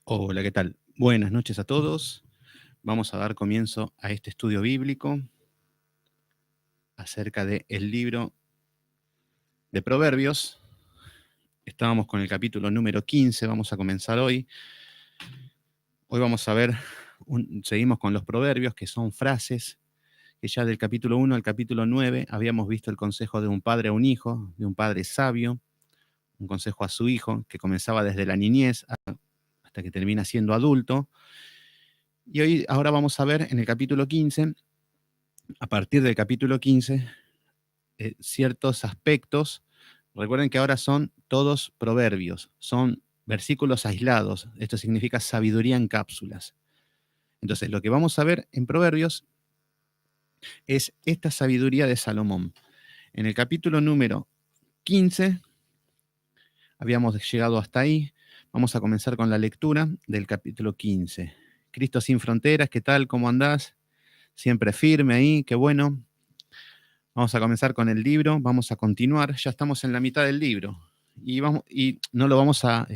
Hola, ¿qué tal? Buenas noches a todos. Vamos a dar comienzo a este estudio bíblico acerca del libro de Proverbios. Estábamos con el capítulo número 15, vamos a comenzar hoy. Hoy vamos a ver, seguimos con los proverbios, que son frases que ya del capítulo 1 al capítulo 9 habíamos visto el consejo de un padre a un hijo, de un padre sabio, un consejo a su hijo, que comenzaba desde la niñez hasta que termina siendo adulto. Y ahora vamos a ver en el capítulo 15, a partir del capítulo 15, ciertos aspectos. Recuerden que ahora son todos proverbios, son versículos aislados. Esto significa sabiduría en cápsulas. Entonces, lo que vamos a ver en Proverbios es esta sabiduría de Salomón. En el capítulo número 15, habíamos llegado hasta ahí. Vamos a comenzar con la lectura del capítulo 15. Cristo sin fronteras, ¿qué tal? ¿Cómo andás? Siempre firme ahí, qué bueno. Vamos a comenzar con el libro, vamos a continuar, ya estamos en la mitad del libro y no lo vamos a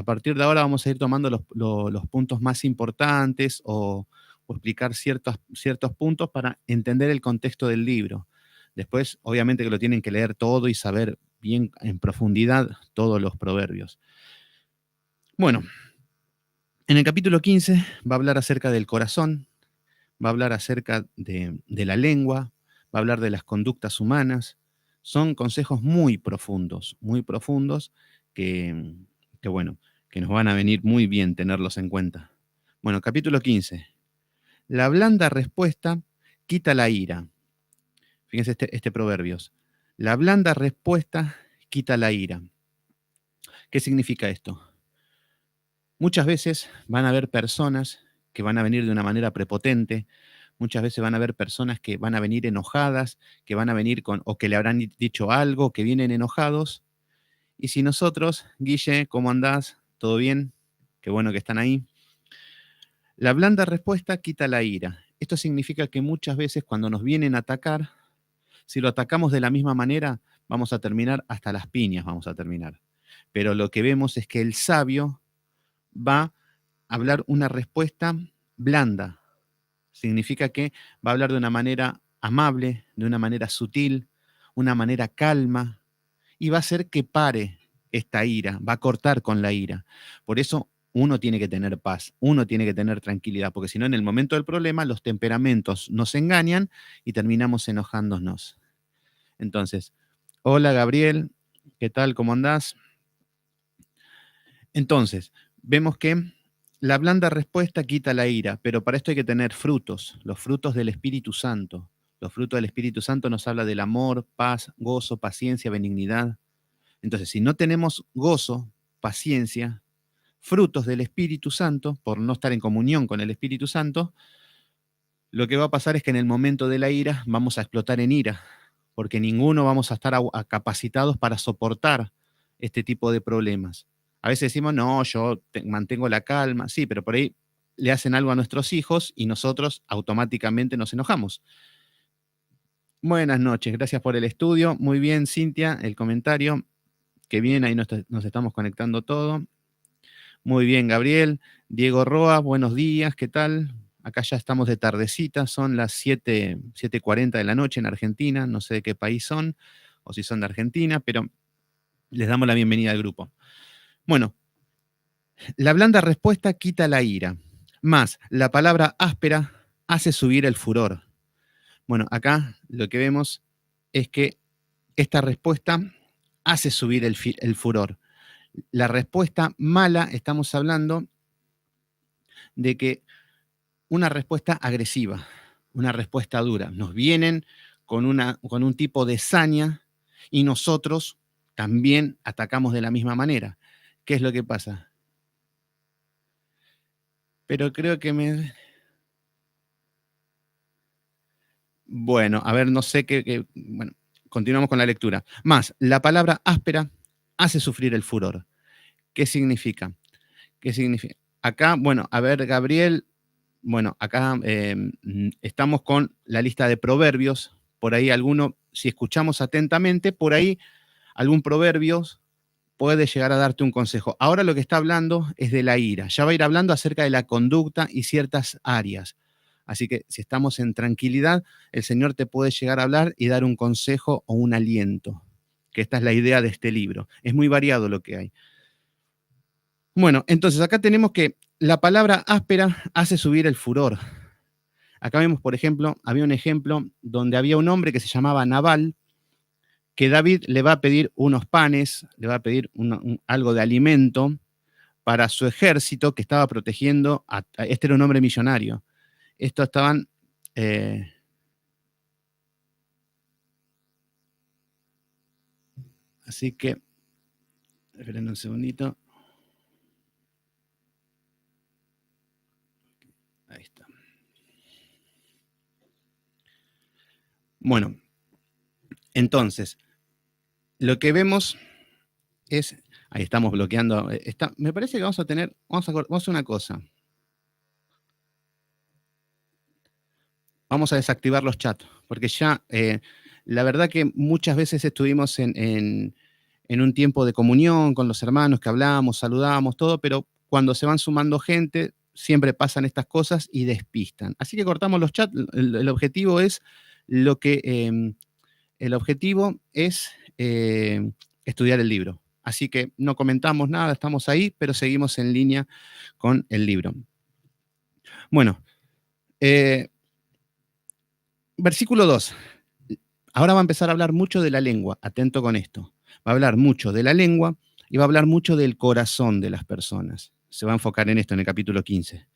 partir de ahora vamos a ir tomando los puntos más importantes o explicar ciertos puntos para entender el contexto del libro. Después, obviamente que lo tienen que leer todo y saber bien en profundidad todos los proverbios. Bueno, en el capítulo 15 va a hablar acerca del corazón, va a hablar acerca de la lengua, va a hablar de las conductas humanas. Son consejos muy profundos que, bueno, que nos van a venir muy bien tenerlos en cuenta. Bueno, capítulo 15. La blanda respuesta quita la ira. Fíjense este proverbios. La blanda respuesta quita la ira. ¿Qué significa esto? Muchas veces van a haber personas que van a venir de una manera prepotente, muchas veces van a haber personas que van a venir enojadas, que van a venir o que le habrán dicho algo, que vienen enojados. Y si nosotros, Guille, ¿cómo andás? ¿Todo bien? Qué bueno que están ahí. La blanda respuesta quita la ira. Esto significa que muchas veces cuando nos vienen a atacar, si lo atacamos de la misma manera, vamos a terminar hasta las piñas, vamos a terminar. Pero lo que vemos es que el sabio va a hablar una respuesta blanda. Significa que va a hablar de una manera amable, de una manera sutil, una manera calma, y va a hacer que pare esta ira, va a cortar con la ira. Por eso uno tiene que tener paz, uno tiene que tener tranquilidad, porque si no, en el momento del problema, los temperamentos nos engañan y terminamos enojándonos. Entonces, hola Gabriel, ¿qué tal? ¿Cómo andás? Entonces, vemos que la blanda respuesta quita la ira, pero para esto hay que tener frutos, los frutos del Espíritu Santo. Los frutos del Espíritu Santo nos habla del amor, paz, gozo, paciencia, benignidad. Entonces, si no tenemos gozo, paciencia, frutos del Espíritu Santo, por no estar en comunión con el Espíritu Santo, lo que va a pasar es que en el momento de la ira vamos a explotar en ira, porque ninguno vamos a estar capacitados para soportar este tipo de problemas. A veces decimos, no, yo mantengo la calma, sí, pero por ahí le hacen algo a nuestros hijos y nosotros automáticamente nos enojamos. Buenas noches, gracias por el estudio. Muy bien, Cintia, el comentario. Qué bien, ahí nos estamos conectando todo. Muy bien, Gabriel. Diego Roa, buenos días, ¿qué tal? Acá ya estamos de tardecita, son las 7:40 de la noche en Argentina, no sé de qué país son, o si son de Argentina, pero les damos la bienvenida al grupo. Bueno, la blanda respuesta quita la ira, más la palabra áspera hace subir el furor. Bueno, acá lo que vemos es que esta respuesta hace subir el furor. La respuesta mala, estamos hablando de que una respuesta agresiva, una respuesta dura. Nos vienen con un tipo de saña y nosotros también atacamos de la misma manera. ¿Qué es lo que pasa? Pero creo que Bueno, a ver, no sé bueno, continuamos con la lectura. Más, la palabra áspera hace sufrir el furor. ¿Qué significa? ¿Qué significa? Acá, bueno, a ver, Gabriel, bueno, acá estamos con la lista de proverbios. Por ahí alguno, si escuchamos atentamente, por ahí algún proverbio puede llegar a darte un consejo. Ahora lo que está hablando es de la ira. Ya va a ir hablando acerca de la conducta y ciertas áreas. Así que si estamos en tranquilidad, el Señor te puede llegar a hablar y dar un consejo o un aliento, que esta es la idea de este libro. Es muy variado lo que hay. Bueno, entonces acá tenemos que la palabra áspera hace subir el furor. Acá vemos, por ejemplo, había un ejemplo donde había un hombre que se llamaba Nabal, que David le va a pedir unos panes, le va a pedir algo de alimento para su ejército que estaba protegiendo, este era un hombre millonario. Estos estaban, así que, esperen un segundito. Ahí está. Bueno, entonces, lo que vemos es, ahí estamos bloqueando, me parece que vamos a hacer una cosa. Vamos a desactivar los chats, porque ya, la verdad que muchas veces estuvimos en un tiempo de comunión con los hermanos, que hablamos, saludamos, todo, pero cuando se van sumando gente, siempre pasan estas cosas y despistan. Así que cortamos los chats. El objetivo es el objetivo es estudiar el libro. Así que no comentamos nada, estamos ahí, pero seguimos en línea con el libro. Bueno, versículo 2. Ahora va a empezar a hablar mucho de la lengua, atento con esto. Va a hablar mucho de la lengua y va a hablar mucho del corazón de las personas. Se va a enfocar en esto en el capítulo 15.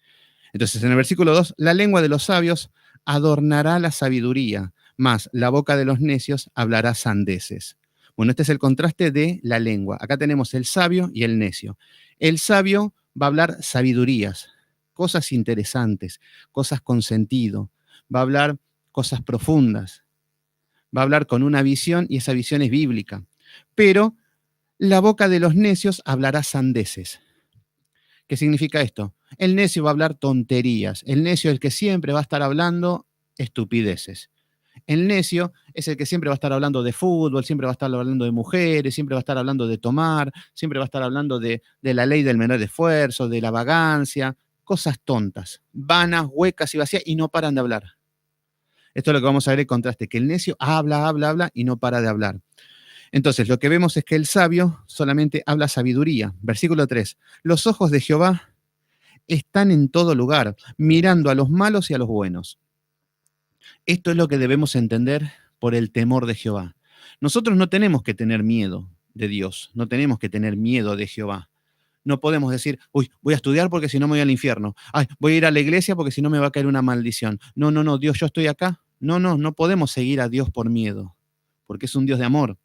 Entonces, en el versículo 2, la lengua de los sabios adornará la sabiduría, mas la boca de los necios hablará sandeces. Bueno, este es el contraste de la lengua. Acá tenemos el sabio y el necio. El sabio va a hablar sabidurías, cosas interesantes, cosas con sentido. Va a hablar cosas profundas. Va a hablar con una visión y esa visión es bíblica. Pero la boca de los necios hablará sandeces. ¿Qué significa esto? El necio va a hablar tonterías. El necio es el que siempre va a estar hablando estupideces. El necio es el que siempre va a estar hablando de fútbol, siempre va a estar hablando de mujeres, siempre va a estar hablando de tomar, siempre va a estar hablando de la ley del menor esfuerzo, de la vagancia, cosas tontas, vanas, huecas y vacías, y no paran de hablar. Esto es lo que vamos a ver el contraste, que el necio habla y no para de hablar. Entonces, lo que vemos es que el sabio solamente habla sabiduría. Versículo 3. Los ojos de Jehová están en todo lugar, mirando a los malos y a los buenos. Esto es lo que debemos entender por el temor de Jehová. Nosotros no tenemos que tener miedo de Dios, no tenemos que tener miedo de Jehová. No podemos decir, uy, voy a estudiar porque si no me voy al infierno. Ay, voy a ir a la iglesia porque si no me va a caer una maldición. No, Dios, yo estoy acá. No podemos seguir a Dios por miedo, porque es un Dios de amor.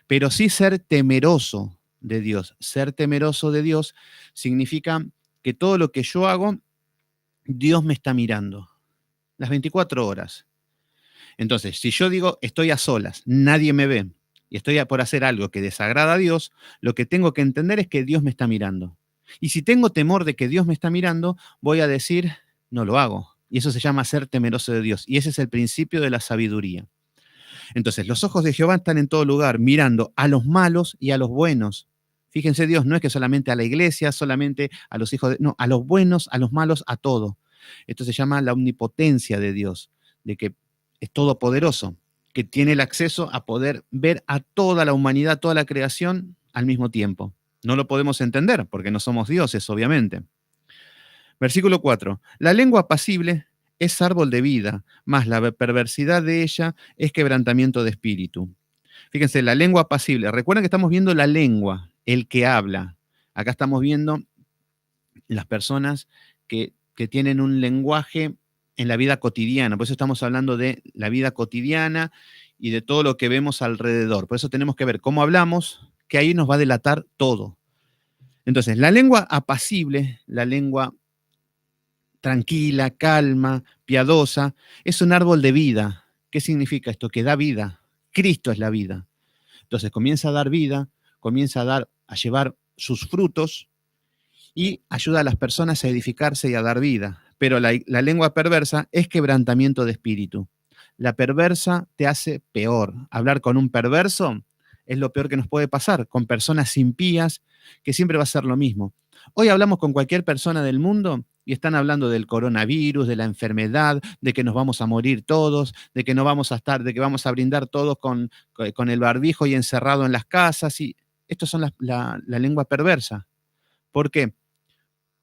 Pero sí ser temeroso de Dios. Ser temeroso de Dios significa que todo lo que yo hago, Dios me está mirando. Las 24 horas. Entonces, si yo digo, estoy a solas, nadie me ve, y estoy por hacer algo que desagrada a Dios, lo que tengo que entender es que Dios me está mirando. Y si tengo temor de que Dios me está mirando, voy a decir, no lo hago. Y eso se llama ser temeroso de Dios. Y ese es el principio de la sabiduría. Entonces, los ojos de Jehová están en todo lugar, mirando a los malos y a los buenos. Fíjense, Dios no es que solamente a la iglesia, solamente a los hijos de... No, a los buenos, a los malos, a todo. Esto se llama la omnipotencia de Dios, de que es todopoderoso, que tiene el acceso a poder ver a toda la humanidad, toda la creación al mismo tiempo. No lo podemos entender porque no somos dioses, obviamente. Versículo 4. La lengua apacible es árbol de vida, mas la perversidad de ella es quebrantamiento de espíritu. Fíjense, la lengua apacible. Recuerden que estamos viendo la lengua, el que habla. Acá estamos viendo las personas que tienen un lenguaje en la vida cotidiana. Por eso estamos hablando de la vida cotidiana y de todo lo que vemos alrededor. Por eso tenemos que ver cómo hablamos, que ahí nos va a delatar todo. Entonces, la lengua apacible, la lengua tranquila, calma, piadosa, es un árbol de vida. ¿Qué significa esto? Que da vida. Cristo es la vida. Entonces comienza a dar vida, comienza a llevar sus frutos y ayuda a las personas a edificarse y a dar vida. Pero la lengua perversa es quebrantamiento de espíritu. La perversa te hace peor. Hablar con un perverso es lo peor que nos puede pasar, con personas impías, que siempre va a ser lo mismo. Hoy hablamos con cualquier persona del mundo y están hablando del coronavirus, de la enfermedad, de que nos vamos a morir todos, de que no vamos a estar, de que vamos a brindar todos con el barbijo y encerrado en las casas. Y estos son la lengua perversa. ¿Por qué?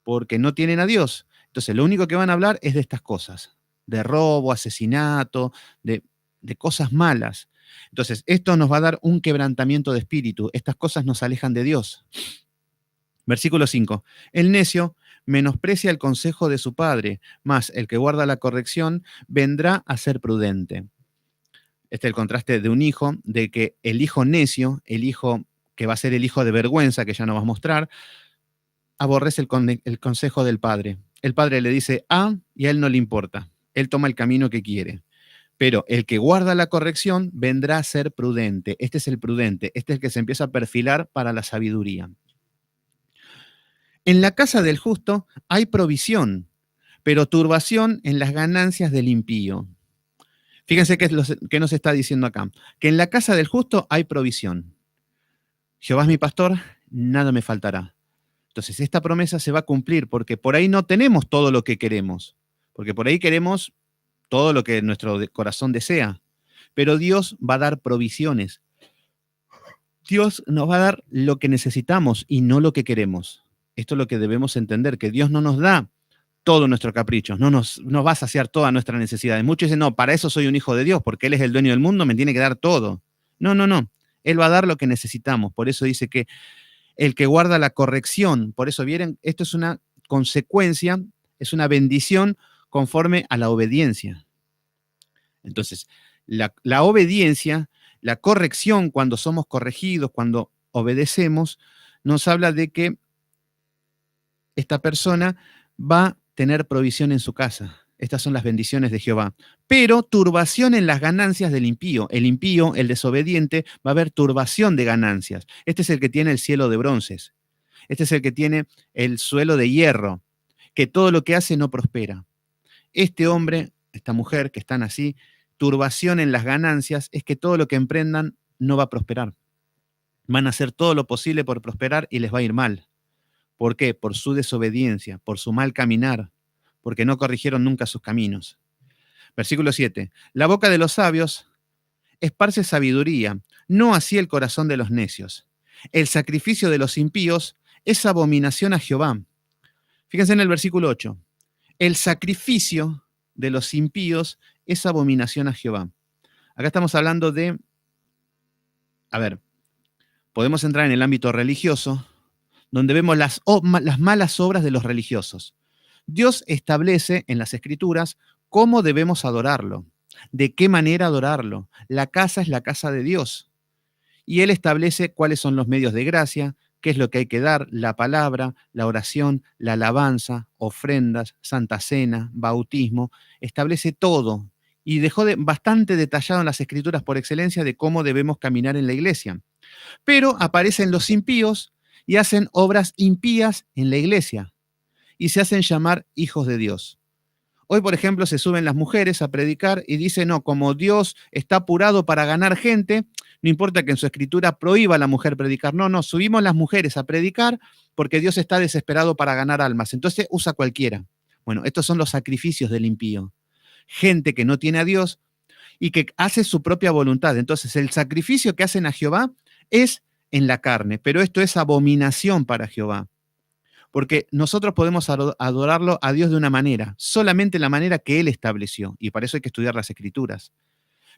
Porque no tienen a Dios. Entonces, lo único que van a hablar es de estas cosas, de robo, asesinato, de cosas malas. Entonces, esto nos va a dar un quebrantamiento de espíritu. Estas cosas nos alejan de Dios. Versículo 5. El necio menosprecia el consejo de su padre, mas el que guarda la corrección vendrá a ser prudente. Este es el contraste de un hijo, de que el hijo necio, el hijo que va a ser el hijo de vergüenza, que ya nos va a mostrar, aborrece el consejo del padre. El padre le dice A y a él no le importa. Él toma el camino que quiere. Pero el que guarda la corrección vendrá a ser prudente. Este es el prudente, este es el que se empieza a perfilar para la sabiduría. En la casa del justo hay provisión, pero turbación en las ganancias del impío. Fíjense qué nos está diciendo acá. Que en la casa del justo hay provisión. Jehová es mi pastor, nada me faltará. Entonces, esta promesa se va a cumplir porque por ahí no tenemos todo lo que queremos, porque por ahí queremos todo lo que nuestro corazón desea, pero Dios va a dar provisiones. Dios nos va a dar lo que necesitamos y no lo que queremos. Esto es lo que debemos entender, que Dios no nos da todo nuestro capricho, no nos va a saciar todas nuestras necesidades. Muchos dicen, no, para eso soy un hijo de Dios, porque Él es el dueño del mundo, me tiene que dar todo. No, no, no. Él va a dar lo que necesitamos. Por eso dice que el que guarda la corrección, por eso vieron, esto es una consecuencia, es una bendición conforme a la obediencia. Entonces, la obediencia, la corrección, cuando somos corregidos, cuando obedecemos, nos habla de que esta persona va a tener provisión en su casa. Estas son las bendiciones de Jehová. Pero turbación en las ganancias del impío. El impío, el desobediente, va a haber turbación de ganancias. Este es el que tiene el cielo de bronces. Este es el que tiene el suelo de hierro, que todo lo que hace no prospera. Este hombre, esta mujer que están así, turbación en las ganancias, es que todo lo que emprendan no va a prosperar. Van a hacer todo lo posible por prosperar y les va a ir mal. ¿Por qué? Por su desobediencia, por su mal caminar, porque no corrigieron nunca sus caminos. Versículo 7. La boca de los sabios esparce sabiduría, no así el corazón de los necios. El sacrificio de los impíos es abominación a Jehová. Fíjense en el versículo 8. El sacrificio de los impíos es abominación a Jehová. Acá estamos hablando de, podemos entrar en el ámbito religioso, donde vemos las malas obras de los religiosos. Dios establece en las Escrituras cómo debemos adorarlo, de qué manera adorarlo. La casa es la casa de Dios. Y Él establece cuáles son los medios de gracia, qué es lo que hay que dar, la palabra, la oración, la alabanza, ofrendas, santa cena, bautismo. Establece todo y dejó bastante detallado en las Escrituras por excelencia de cómo debemos caminar en la iglesia. Pero aparecen los impíos y hacen obras impías en la iglesia y se hacen llamar hijos de Dios. Hoy, por ejemplo, se suben las mujeres a predicar y dicen, no, como Dios está apurado para ganar gente, no importa que en su escritura prohíba a la mujer predicar. No, no, subimos las mujeres a predicar porque Dios está desesperado para ganar almas. Entonces usa cualquiera. Bueno, estos son los sacrificios del impío. Gente que no tiene a Dios y que hace su propia voluntad. Entonces, el sacrificio que hacen a Jehová es en la carne, pero esto es abominación para Jehová. Porque nosotros podemos adorarlo a Dios de una manera, solamente la manera que Él estableció, y para eso hay que estudiar las Escrituras.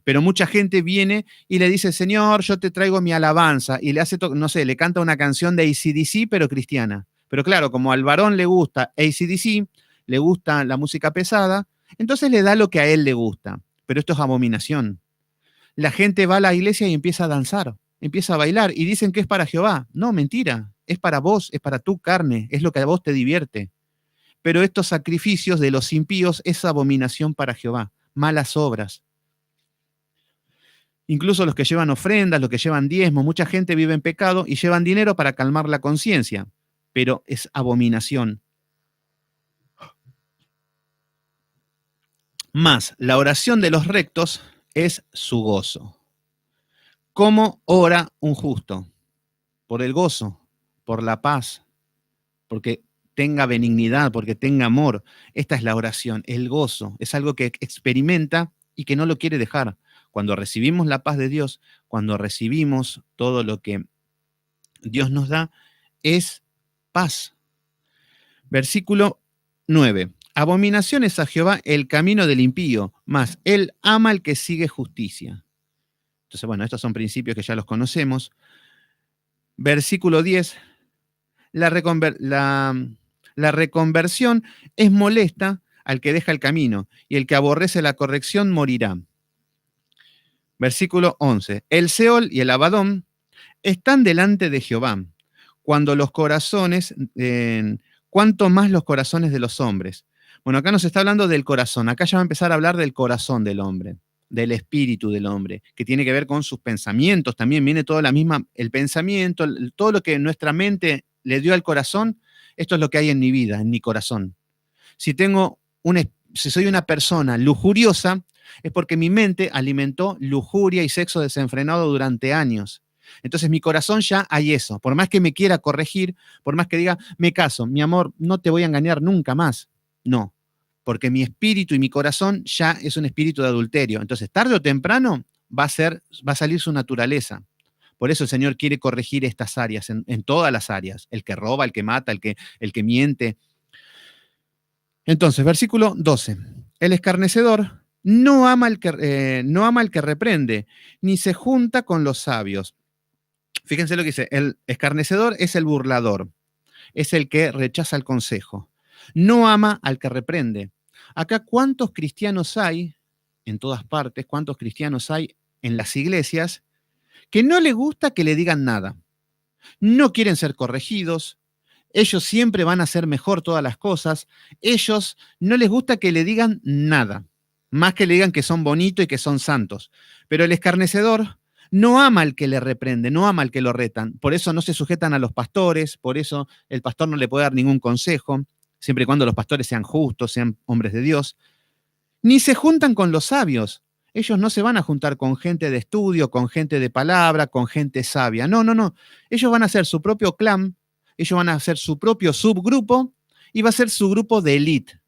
Pero mucha gente viene y le dice, Señor, yo te traigo mi alabanza, y le hace, no sé, le canta una canción de AC/DC, pero cristiana. Pero claro, como al varón le gusta AC/DC, le gusta la música pesada, entonces le da lo que a él le gusta. Pero esto es abominación. La gente va a la iglesia y empieza a danzar, empieza a bailar, y dicen que es para Jehová. No, mentira. Es para vos, es para tu carne, es lo que a vos te divierte. Pero estos sacrificios de los impíos es abominación para Jehová, malas obras. Incluso los que llevan ofrendas, los que llevan diezmos, mucha gente vive en pecado y llevan dinero para calmar la conciencia, pero es abominación. Más, la oración de los rectos es su gozo. ¿Cómo ora un justo? Por el gozo, por la paz, porque tenga benignidad, porque tenga amor. Esta es la oración, el gozo. Es algo que experimenta y que no lo quiere dejar. Cuando recibimos la paz de Dios, cuando recibimos todo lo que Dios nos da, es paz. Versículo 9. Abominación es a Jehová el camino del impío, mas él ama al que sigue justicia. Entonces, bueno, estos son principios que ya los conocemos. Versículo 10. La reconversión es molesta al que deja el camino, y el que aborrece la corrección morirá. Versículo 11. El Seol y el Abadón están delante de Jehová, cuando los corazones, cuanto más los corazones de los hombres. Bueno, acá nos está hablando del corazón. Acá ya va a empezar a hablar del corazón del hombre, del espíritu del hombre, que tiene que ver con sus pensamientos. También viene toda la misma, el pensamiento, todo lo que nuestra mente le dio al corazón, esto es lo que hay en mi vida, en mi corazón. Si soy una persona lujuriosa, es porque mi mente alimentó lujuria y sexo desenfrenado durante años. Entonces mi corazón ya hay eso. Por más que me quiera corregir, por más que diga, me caso, mi amor, no te voy a engañar nunca más. No, porque mi espíritu y mi corazón ya es un espíritu de adulterio. Entonces, tarde o temprano va a salir su naturaleza. Por eso el Señor quiere corregir estas áreas, en todas las áreas. El que roba, el que mata, el que miente. Entonces, versículo 12. El escarnecedor no ama al que reprende, ni se junta con los sabios. Fíjense lo que dice, el escarnecedor es el burlador, es el que rechaza el consejo. No ama al que reprende. Acá, ¿cuántos cristianos hay en todas partes? ¿Cuántos cristianos hay en las iglesias que no les gusta que le digan nada? No quieren ser corregidos. Ellos siempre van a hacer mejor todas las cosas. Ellos no les gusta que le digan nada, más que le digan que son bonitos y que son santos. Pero el escarnecedor no ama al que le reprende, no ama al que lo retan. Por eso no se sujetan a los pastores, por eso el pastor no le puede dar ningún consejo, siempre y cuando los pastores sean justos, sean hombres de Dios. Ni se juntan con los sabios. Ellos no se van a juntar con gente de estudio, con gente de palabra, con gente sabia. No, no, no. Ellos van a hacer su propio clan, ellos van a hacer su propio subgrupo y va a ser su grupo de élite.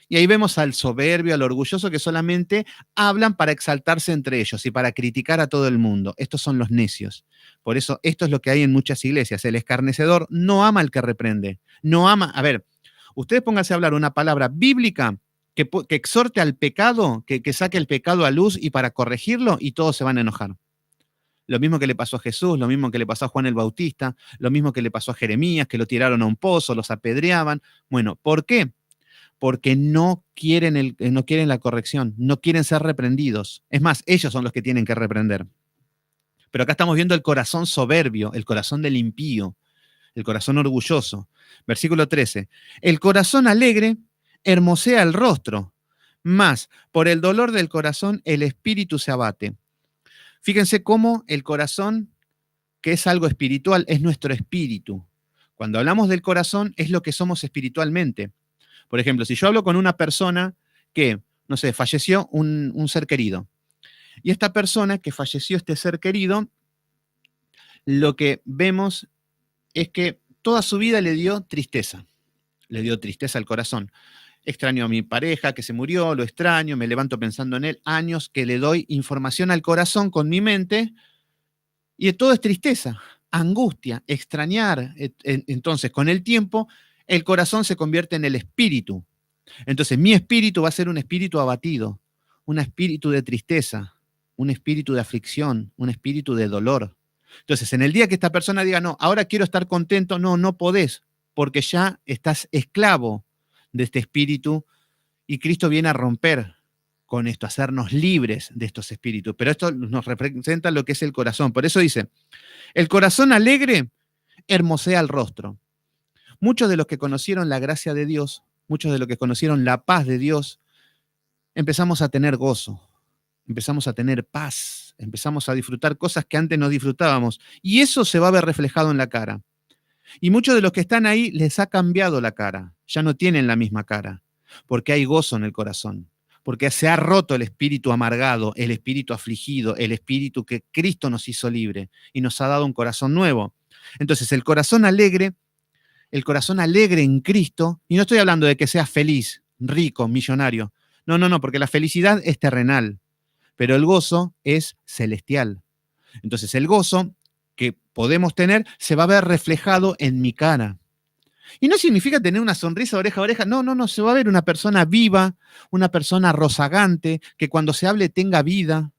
Y ahí vemos al soberbio, al orgulloso que solamente hablan para exaltarse entre ellos y para criticar a todo el mundo. Estos son los necios. Por eso esto es lo que hay en muchas iglesias. El escarnecedor no ama al que reprende. No ama, a ver, ustedes pónganse a hablar una palabra bíblica que exhorte al pecado, que saque el pecado a luz y para corregirlo y todos se van a enojar. Lo mismo que le pasó a Jesús, lo mismo que le pasó a Juan el Bautista, lo mismo que le pasó a Jeremías, que lo tiraron a un pozo, los apedreaban. Bueno, ¿por qué? Porque no quieren la corrección, no quieren ser reprendidos. Es más, ellos son los que tienen que reprender. Pero acá estamos viendo el corazón soberbio, el corazón del impío, el corazón orgulloso. Versículo 13. El corazón alegre hermosea el rostro, mas por el dolor del corazón el espíritu se abate. Fíjense cómo el corazón, que es algo espiritual, es nuestro espíritu. Cuando hablamos del corazón, es lo que somos espiritualmente. Por ejemplo, si yo hablo con una persona que, no sé, falleció un ser querido, y esta persona que falleció, este ser querido, lo que vemos es que toda su vida le dio tristeza al corazón. Extraño a mi pareja que se murió, lo extraño, me levanto pensando en él, años que le doy información al corazón con mi mente, y todo es tristeza, angustia, extrañar. Entonces, con el tiempo, el corazón se convierte en el espíritu. Entonces, mi espíritu va a ser un espíritu abatido, un espíritu de tristeza, un espíritu de aflicción, un espíritu de dolor. Entonces, en el día que esta persona diga, no, ahora quiero estar contento, no, no podés, porque ya estás esclavo de este espíritu y Cristo viene a romper con esto, a hacernos libres de estos espíritus. Pero esto nos representa lo que es el corazón. Por eso dice, el corazón alegre hermosea el rostro. Muchos de los que conocieron la gracia de Dios, muchos de los que conocieron la paz de Dios, empezamos a tener gozo, empezamos a tener paz, empezamos a disfrutar cosas que antes no disfrutábamos. Y eso se va a ver reflejado en la cara. Y muchos de los que están ahí les ha cambiado la cara, ya no tienen la misma cara, porque hay gozo en el corazón, porque se ha roto el espíritu amargado, el espíritu afligido, el espíritu que Cristo nos hizo libre y nos ha dado un corazón nuevo. Entonces, el corazón alegre en Cristo, y no estoy hablando de que seas feliz, rico, millonario. No, no, no, porque la felicidad es terrenal, pero el gozo es celestial. Entonces, el gozo que podemos tener se va a ver reflejado en mi cara. Y no significa tener una sonrisa oreja a oreja. No, no, no. Se va a ver una persona viva, una persona rozagante, que cuando se hable tenga vida,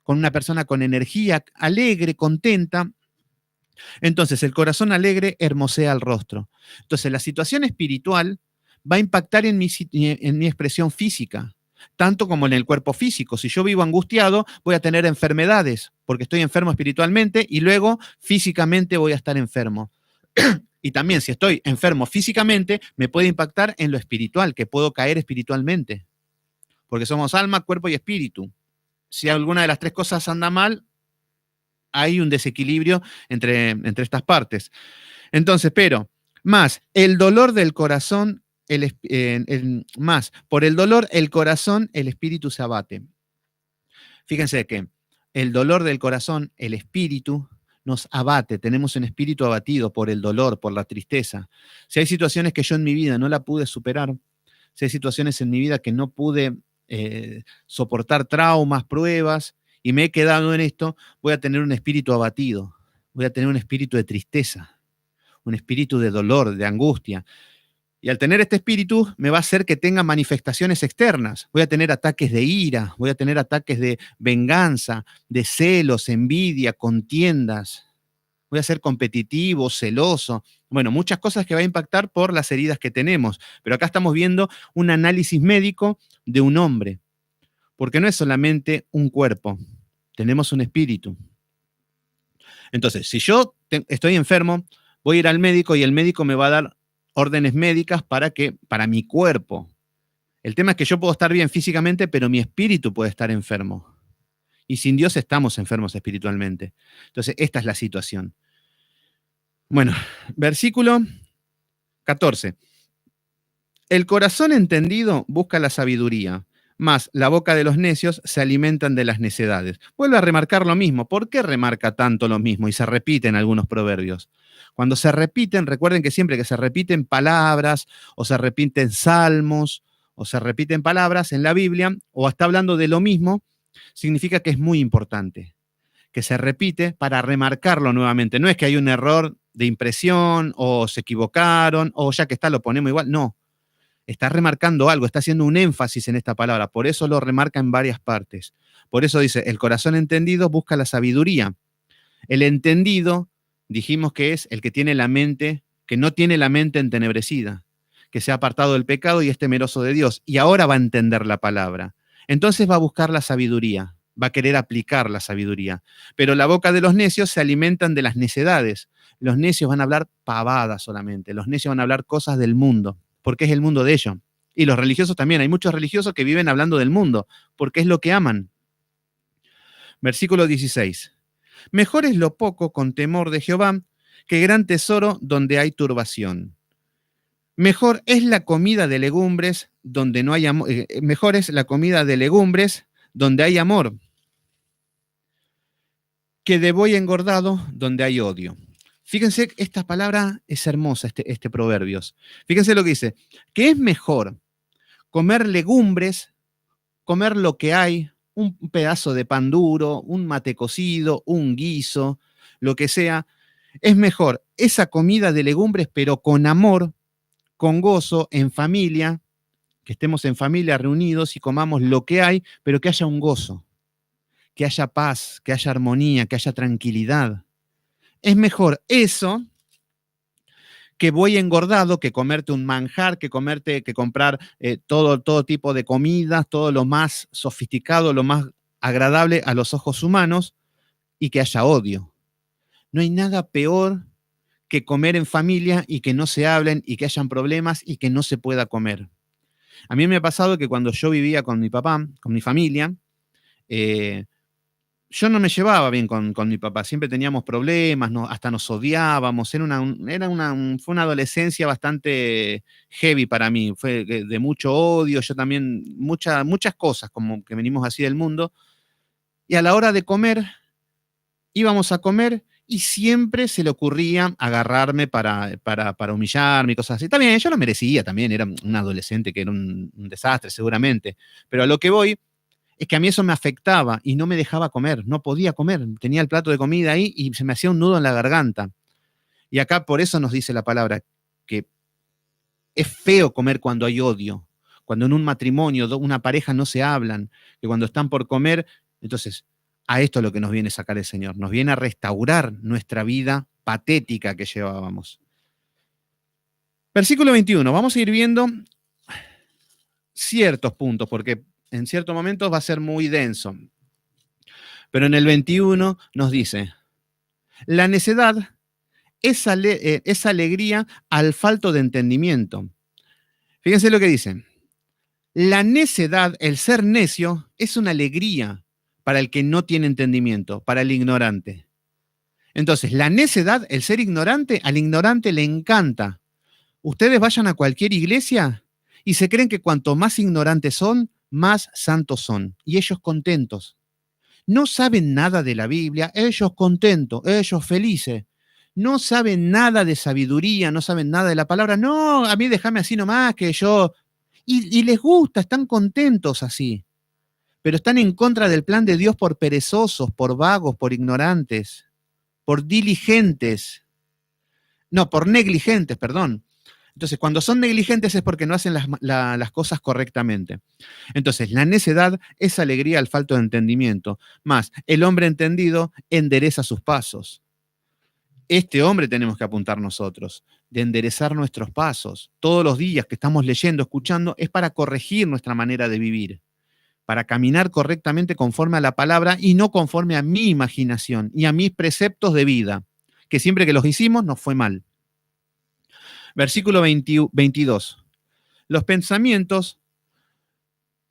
con una persona con energía, alegre, contenta. Entonces, el corazón alegre hermosea el rostro. Entonces, la situación espiritual va a impactar en mi expresión física, tanto como en el cuerpo físico. Si yo vivo angustiado, voy a tener enfermedades, porque estoy enfermo espiritualmente y luego físicamente voy a estar enfermo. Y también si estoy enfermo físicamente, me puede impactar en lo espiritual, que puedo caer espiritualmente. Porque somos alma, cuerpo y espíritu. Si alguna de las tres cosas anda mal, hay un desequilibrio entre estas partes. Entonces, pero, más el dolor del corazón, más por el dolor, el corazón, el espíritu se abate. Fíjense que el dolor del corazón, el espíritu, nos abate, tenemos un espíritu abatido por el dolor, por la tristeza. Si hay situaciones que yo en mi vida no la pude superar, si hay situaciones en mi vida que no pude soportar traumas, pruebas, y me he quedado en esto, voy a tener un espíritu abatido, voy a tener un espíritu de tristeza, un espíritu de dolor, de angustia. Y al tener este espíritu me va a hacer que tenga manifestaciones externas. Voy a tener ataques de ira, voy a tener ataques de venganza, de celos, envidia, contiendas. Voy a ser competitivo, celoso. Bueno, muchas cosas que va a impactar por las heridas que tenemos. Pero acá estamos viendo un análisis médico de un hombre. Porque no es solamente un cuerpo, tenemos un espíritu. Entonces, si yo estoy enfermo, voy a ir al médico y el médico me va a dar órdenes médicas para mi cuerpo. El tema es que yo puedo estar bien físicamente, pero mi espíritu puede estar enfermo. Y sin Dios estamos enfermos espiritualmente. Entonces, esta es la situación. Bueno, versículo 14. El corazón entendido busca la sabiduría, mas la boca de los necios se alimentan de las necedades. Vuelve a remarcar lo mismo. ¿Por qué remarca tanto lo mismo? Y se repiten algunos proverbios. Cuando se repiten, recuerden que siempre que se repiten palabras o se repiten salmos o se repiten palabras en la Biblia o está hablando de lo mismo, significa que es muy importante, que se repite para remarcarlo nuevamente. No es que hay un error de impresión o se equivocaron o ya que está lo ponemos igual. No, está remarcando algo, está haciendo un énfasis en esta palabra. Por eso lo remarca en varias partes. Por eso dice, el corazón entendido busca la sabiduría. El entendido dijimos que es el que tiene la mente, que no tiene la mente entenebrecida, que se ha apartado del pecado y es temeroso de Dios. Y ahora va a entender la palabra. Entonces va a buscar la sabiduría, va a querer aplicar la sabiduría. Pero la boca de los necios se alimentan de las necedades. Los necios van a hablar pavadas solamente. Los necios van a hablar cosas del mundo, porque es el mundo de ellos. Y los religiosos también. Hay muchos religiosos que viven hablando del mundo, porque es lo que aman. Versículo 16. Mejor es lo poco con temor de Jehová que gran tesoro donde hay turbación. Mejor es la comida de legumbres donde no hay amor. Mejor es la comida de legumbres donde hay amor que de buey engordado donde hay odio. Fíjense, esta palabra es hermosa, este Proverbios. Fíjense lo que dice, que es mejor comer legumbres, comer lo que hay, un pedazo de pan duro, un mate cocido, un guiso, lo que sea. Es mejor esa comida de legumbres, pero con amor, con gozo, en familia, que estemos en familia reunidos y comamos lo que hay, pero que haya un gozo, que haya paz, que haya armonía, que haya tranquilidad. Es mejor eso que voy engordado, que comerte un manjar, que comprar todo tipo de comidas, todo lo más sofisticado, lo más agradable a los ojos humanos y que haya odio. No hay nada peor que comer en familia y que no se hablen y que hayan problemas y que no se pueda comer. A mí me ha pasado que cuando yo vivía con mi papá, con mi familia, yo no me llevaba bien con mi papá, siempre teníamos problemas, hasta nos odiábamos, fue una adolescencia bastante heavy para mí, fue de mucho odio, yo también, muchas cosas como que venimos así del mundo, y a la hora de comer, íbamos a comer y siempre se le ocurría agarrarme para humillarme y cosas así. También yo lo merecía, también era un adolescente que era un desastre seguramente, pero a lo que voy es que a mí eso me afectaba y no me dejaba comer, no podía comer, tenía el plato de comida ahí y se me hacía un nudo en la garganta. Y acá por eso nos dice la palabra que es feo comer cuando hay odio, cuando en un matrimonio una pareja no se hablan, que cuando están por comer, entonces a esto es lo que nos viene a sacar el Señor, nos viene a restaurar nuestra vida patética que llevábamos. Versículo 21, vamos a ir viendo ciertos puntos, porque en ciertos momentos va a ser muy denso. Pero en el 21 nos dice, la necedad es alegría al falto de entendimiento. Fíjense lo que dice. La necedad, el ser necio, es una alegría para el que no tiene entendimiento, para el ignorante. Entonces, la necedad, el ser ignorante, al ignorante le encanta. Ustedes vayan a cualquier iglesia y se creen que cuanto más ignorantes son, más santos son. Y ellos contentos. No saben nada de la Biblia, ellos contentos, ellos felices. No saben nada de sabiduría, no saben nada de la palabra. No, a mí déjame así nomás, que yo... Y les gusta, están contentos así. Pero están en contra del plan de Dios por perezosos, por vagos, por ignorantes, por diligentes. No, por negligentes, perdón. Entonces, cuando son negligentes es porque no hacen las cosas correctamente. Entonces, la necedad es alegría al falto de entendimiento. Más, el hombre entendido endereza sus pasos. Este hombre tenemos que apuntar nosotros, de enderezar nuestros pasos. Todos los días que estamos leyendo, escuchando, es para corregir nuestra manera de vivir, para caminar correctamente conforme a la palabra y no conforme a mi imaginación y a mis preceptos de vida, que siempre que los hicimos nos fue mal. Versículo 22. Los pensamientos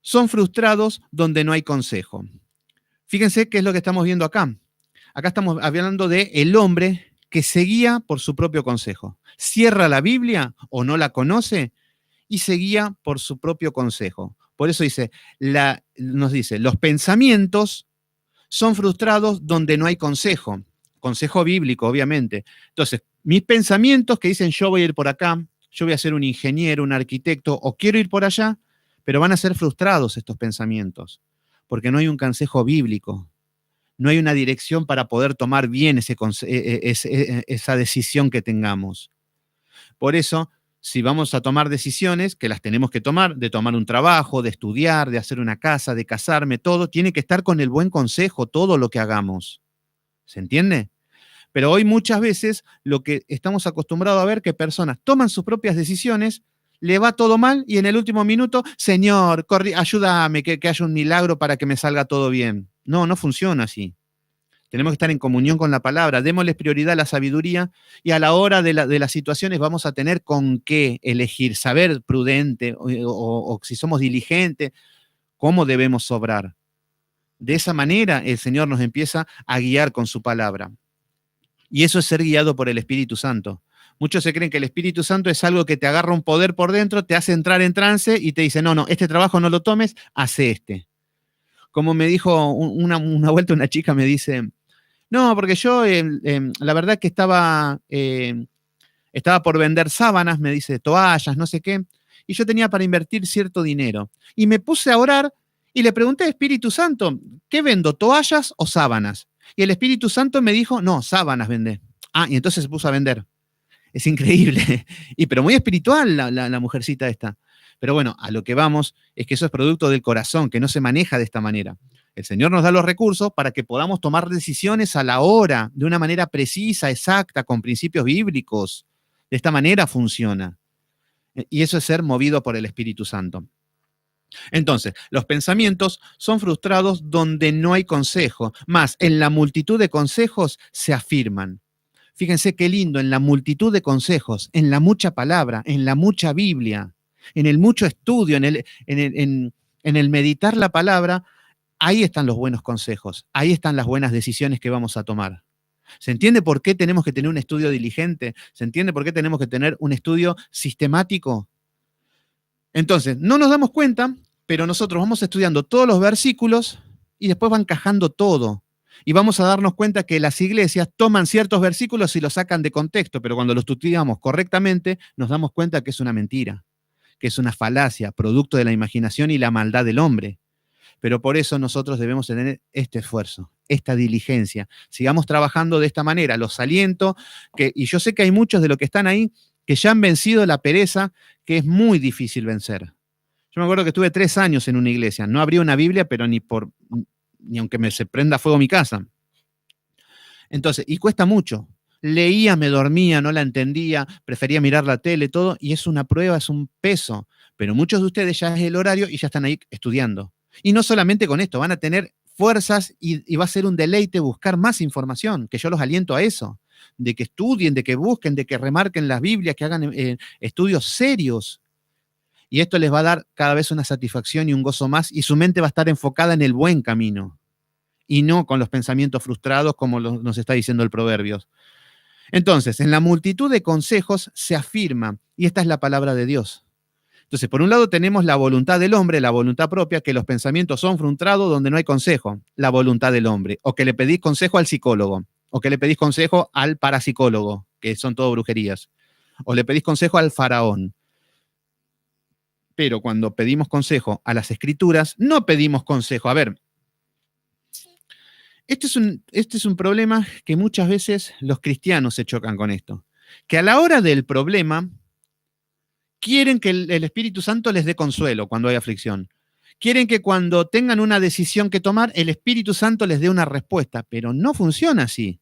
son frustrados donde no hay consejo. Fíjense qué es lo que estamos viendo acá. Acá estamos hablando de el hombre que se guía por su propio consejo. Cierra la Biblia o no la conoce y se guía por su propio consejo. Por eso nos dice, los pensamientos son frustrados donde no hay consejo. Consejo bíblico, obviamente. Entonces, mis pensamientos que dicen yo voy a ir por acá, yo voy a ser un ingeniero, un arquitecto, o quiero ir por allá, pero van a ser frustrados estos pensamientos, porque no hay un consejo bíblico, no hay una dirección para poder tomar bien esa decisión que tengamos. Por eso, si vamos a tomar decisiones, que las tenemos que tomar, de tomar un trabajo, de estudiar, de hacer una casa, de casarme, todo, tiene que estar con el buen consejo, todo lo que hagamos. ¿Se entiende? Pero hoy muchas veces lo que estamos acostumbrados a ver que personas toman sus propias decisiones, le va todo mal y en el último minuto, Señor, ayúdame, que haya un milagro para que me salga todo bien. No, no funciona así. Tenemos que estar en comunión con la palabra, démosles prioridad a la sabiduría y a la hora de las situaciones vamos a tener con qué elegir, saber prudente o si somos diligentes, cómo debemos obrar. De esa manera el Señor nos empieza a guiar con su palabra. Y eso es ser guiado por el Espíritu Santo. Muchos se creen que el Espíritu Santo es algo que te agarra un poder por dentro, te hace entrar en trance y te dice, no, este trabajo no lo tomes, hace este. Como me dijo una vuelta una chica, me dice, no, porque yo la verdad que estaba por vender sábanas, me dice, toallas, no sé qué, y yo tenía para invertir cierto dinero. Y me puse a orar y le pregunté al Espíritu Santo, ¿qué vendo, toallas o sábanas? Y el Espíritu Santo me dijo, no, sábanas vende. Ah, y entonces se puso a vender. Es increíble. Pero muy espiritual la mujercita esta. Pero bueno, a lo que vamos es que eso es producto del corazón, que no se maneja de esta manera. El Señor nos da los recursos para que podamos tomar decisiones a la hora, de una manera precisa, exacta, con principios bíblicos. De esta manera funciona. Y eso es ser movido por el Espíritu Santo. Entonces, los pensamientos son frustrados donde no hay consejo, más en la multitud de consejos se afirman. Fíjense qué lindo, en la multitud de consejos, en la mucha palabra, en la mucha Biblia, en el mucho estudio, en el meditar la palabra, ahí están los buenos consejos, ahí están las buenas decisiones que vamos a tomar. ¿Se entiende por qué tenemos que tener un estudio diligente? ¿Se entiende por qué tenemos que tener un estudio sistemático? Entonces, no nos damos cuenta, pero nosotros vamos estudiando todos los versículos y después van encajando todo. Y vamos a darnos cuenta que las iglesias toman ciertos versículos y los sacan de contexto, pero cuando los estudiamos correctamente, nos damos cuenta que es una mentira, que es una falacia, producto de la imaginación y la maldad del hombre. Pero por eso nosotros debemos tener este esfuerzo, esta diligencia. Sigamos trabajando de esta manera. Los aliento, y yo sé que hay muchos de los que están ahí que ya han vencido la pereza, que es muy difícil vencer. Yo me acuerdo que estuve 3 años en una iglesia. No abría una Biblia, pero ni aunque se prenda fuego mi casa. Entonces, y cuesta mucho. Leía, me dormía, no la entendía, prefería mirar la tele, todo, y es una prueba, es un peso. Pero muchos de ustedes ya es el horario y ya están ahí estudiando. Y no solamente con esto, van a tener fuerzas y va a ser un deleite buscar más información, que yo los aliento a eso, de que estudien, de que busquen, de que remarquen las Biblias, que hagan estudios serios. Y esto les va a dar cada vez una satisfacción y un gozo más, y su mente va a estar enfocada en el buen camino, y no con los pensamientos frustrados como nos está diciendo el Proverbios. Entonces, en la multitud de consejos se afirma, y esta es la palabra de Dios. Entonces, por un lado tenemos la voluntad del hombre, la voluntad propia, que los pensamientos son frustrados donde no hay consejo, la voluntad del hombre, o que le pedís consejo al psicólogo, o que le pedís consejo al parapsicólogo, que son todo brujerías, o le pedís consejo al faraón. Pero cuando pedimos consejo a las escrituras, no pedimos consejo. A ver, este es un problema que muchas veces los cristianos se chocan con esto, que a la hora del problema quieren que el Espíritu Santo les dé consuelo cuando hay aflicción. Quieren que cuando tengan una decisión que tomar, el Espíritu Santo les dé una respuesta, pero no funciona así.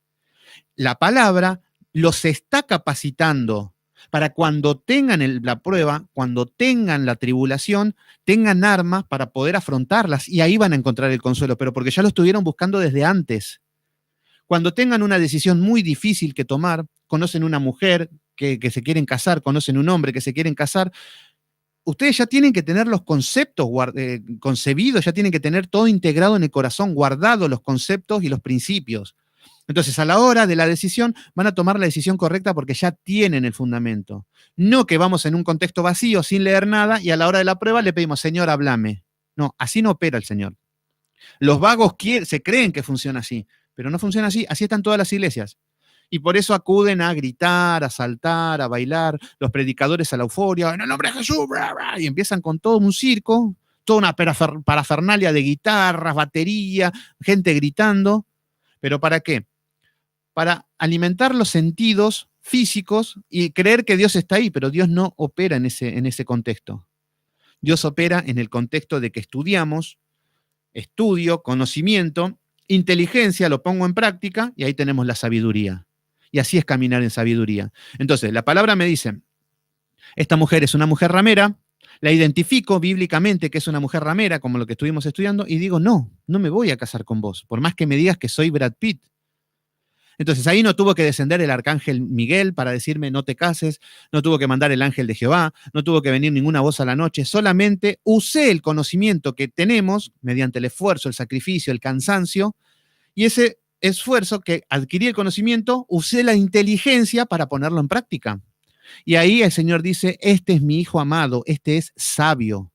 La palabra los está capacitando para cuando tengan la prueba, cuando tengan la tribulación, tengan armas para poder afrontarlas y ahí van a encontrar el consuelo, pero porque ya lo estuvieron buscando desde antes. Cuando tengan una decisión muy difícil que tomar, conocen una mujer que se quieren casar, conocen un hombre que se quieren casar, ustedes ya tienen que tener los conceptos concebidos, ya tienen que tener todo integrado en el corazón, guardados los conceptos y los principios. Entonces, a la hora de la decisión, van a tomar la decisión correcta porque ya tienen el fundamento. No que vamos en un contexto vacío, sin leer nada, y a la hora de la prueba le pedimos, Señor, háblame. No, así no opera el Señor. Los vagos se creen que funciona así, pero no funciona así. Así están todas las iglesias. Y por eso acuden a gritar, a saltar, a bailar, los predicadores a la euforia, en el nombre de Jesús, bla, bla, y empiezan con todo un circo, toda una parafernalia de guitarras, batería, gente gritando. ¿Pero para qué? Para alimentar los sentidos físicos y creer que Dios está ahí, pero Dios no opera en ese contexto. Dios opera en el contexto de que estudiamos, estudio, conocimiento, inteligencia, lo pongo en práctica y ahí tenemos la sabiduría. Y así es caminar en sabiduría. Entonces, la palabra me dice, esta mujer es una mujer ramera, la identifico bíblicamente que es una mujer ramera, como lo que estuvimos estudiando, y digo, no me voy a casar con vos, por más que me digas que soy Brad Pitt. Entonces ahí no tuvo que descender el arcángel Miguel para decirme no te cases, no tuvo que mandar el ángel de Jehová, no tuvo que venir ninguna voz a la noche, solamente usé el conocimiento que tenemos mediante el esfuerzo, el sacrificio, el cansancio, y ese esfuerzo que adquirí el conocimiento, usé la inteligencia para ponerlo en práctica. Y ahí el Señor dice, este es mi hijo amado, este es sabio.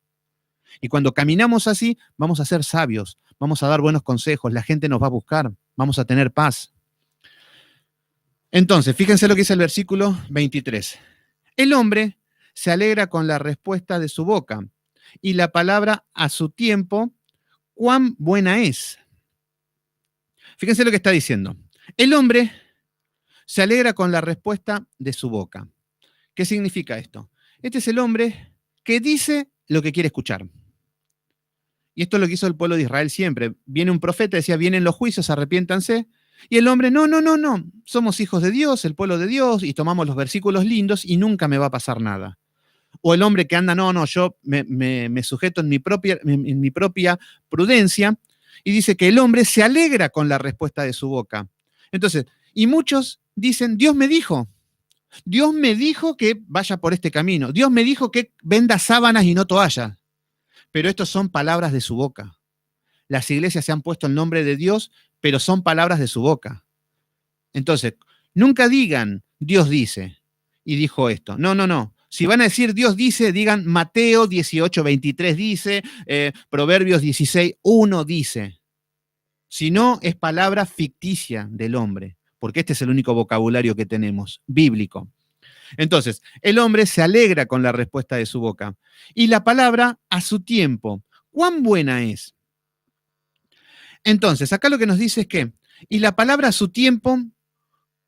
Y cuando caminamos así, vamos a ser sabios, vamos a dar buenos consejos, la gente nos va a buscar, vamos a tener paz. Entonces, fíjense lo que dice el versículo 23. El hombre se alegra con la respuesta de su boca, y la palabra a su tiempo, cuán buena es. Fíjense lo que está diciendo. El hombre se alegra con la respuesta de su boca. ¿Qué significa esto? Este es el hombre que dice lo que quiere escuchar. Y esto es lo que hizo el pueblo de Israel siempre. Viene un profeta, decía, vienen los juicios, arrepiéntanse. Y el hombre, no, somos hijos de Dios, el pueblo de Dios, y tomamos los versículos lindos y nunca me va a pasar nada. O el hombre que anda, yo me sujeto en mi propia prudencia, y dice que el hombre se alegra con la respuesta de su boca. Entonces, y muchos dicen, Dios me dijo que vaya por este camino, Dios me dijo que venda sábanas y no toallas, pero estos son palabras de su boca. las iglesias se han puesto el nombre de Dios, pero son palabras de su boca. Entonces, nunca digan Dios dice y dijo esto. No, no, no. Si van a decir Dios dice, digan Mateo 18:23 dice, Proverbios 16:1 dice. Si no, es palabra ficticia del hombre, porque este es el único vocabulario que tenemos, bíblico. Entonces, el hombre se alegra con la respuesta de su boca. Y la palabra a su tiempo. ¿Cuán buena es? Entonces, acá lo que nos dice es que, y la palabra a su tiempo,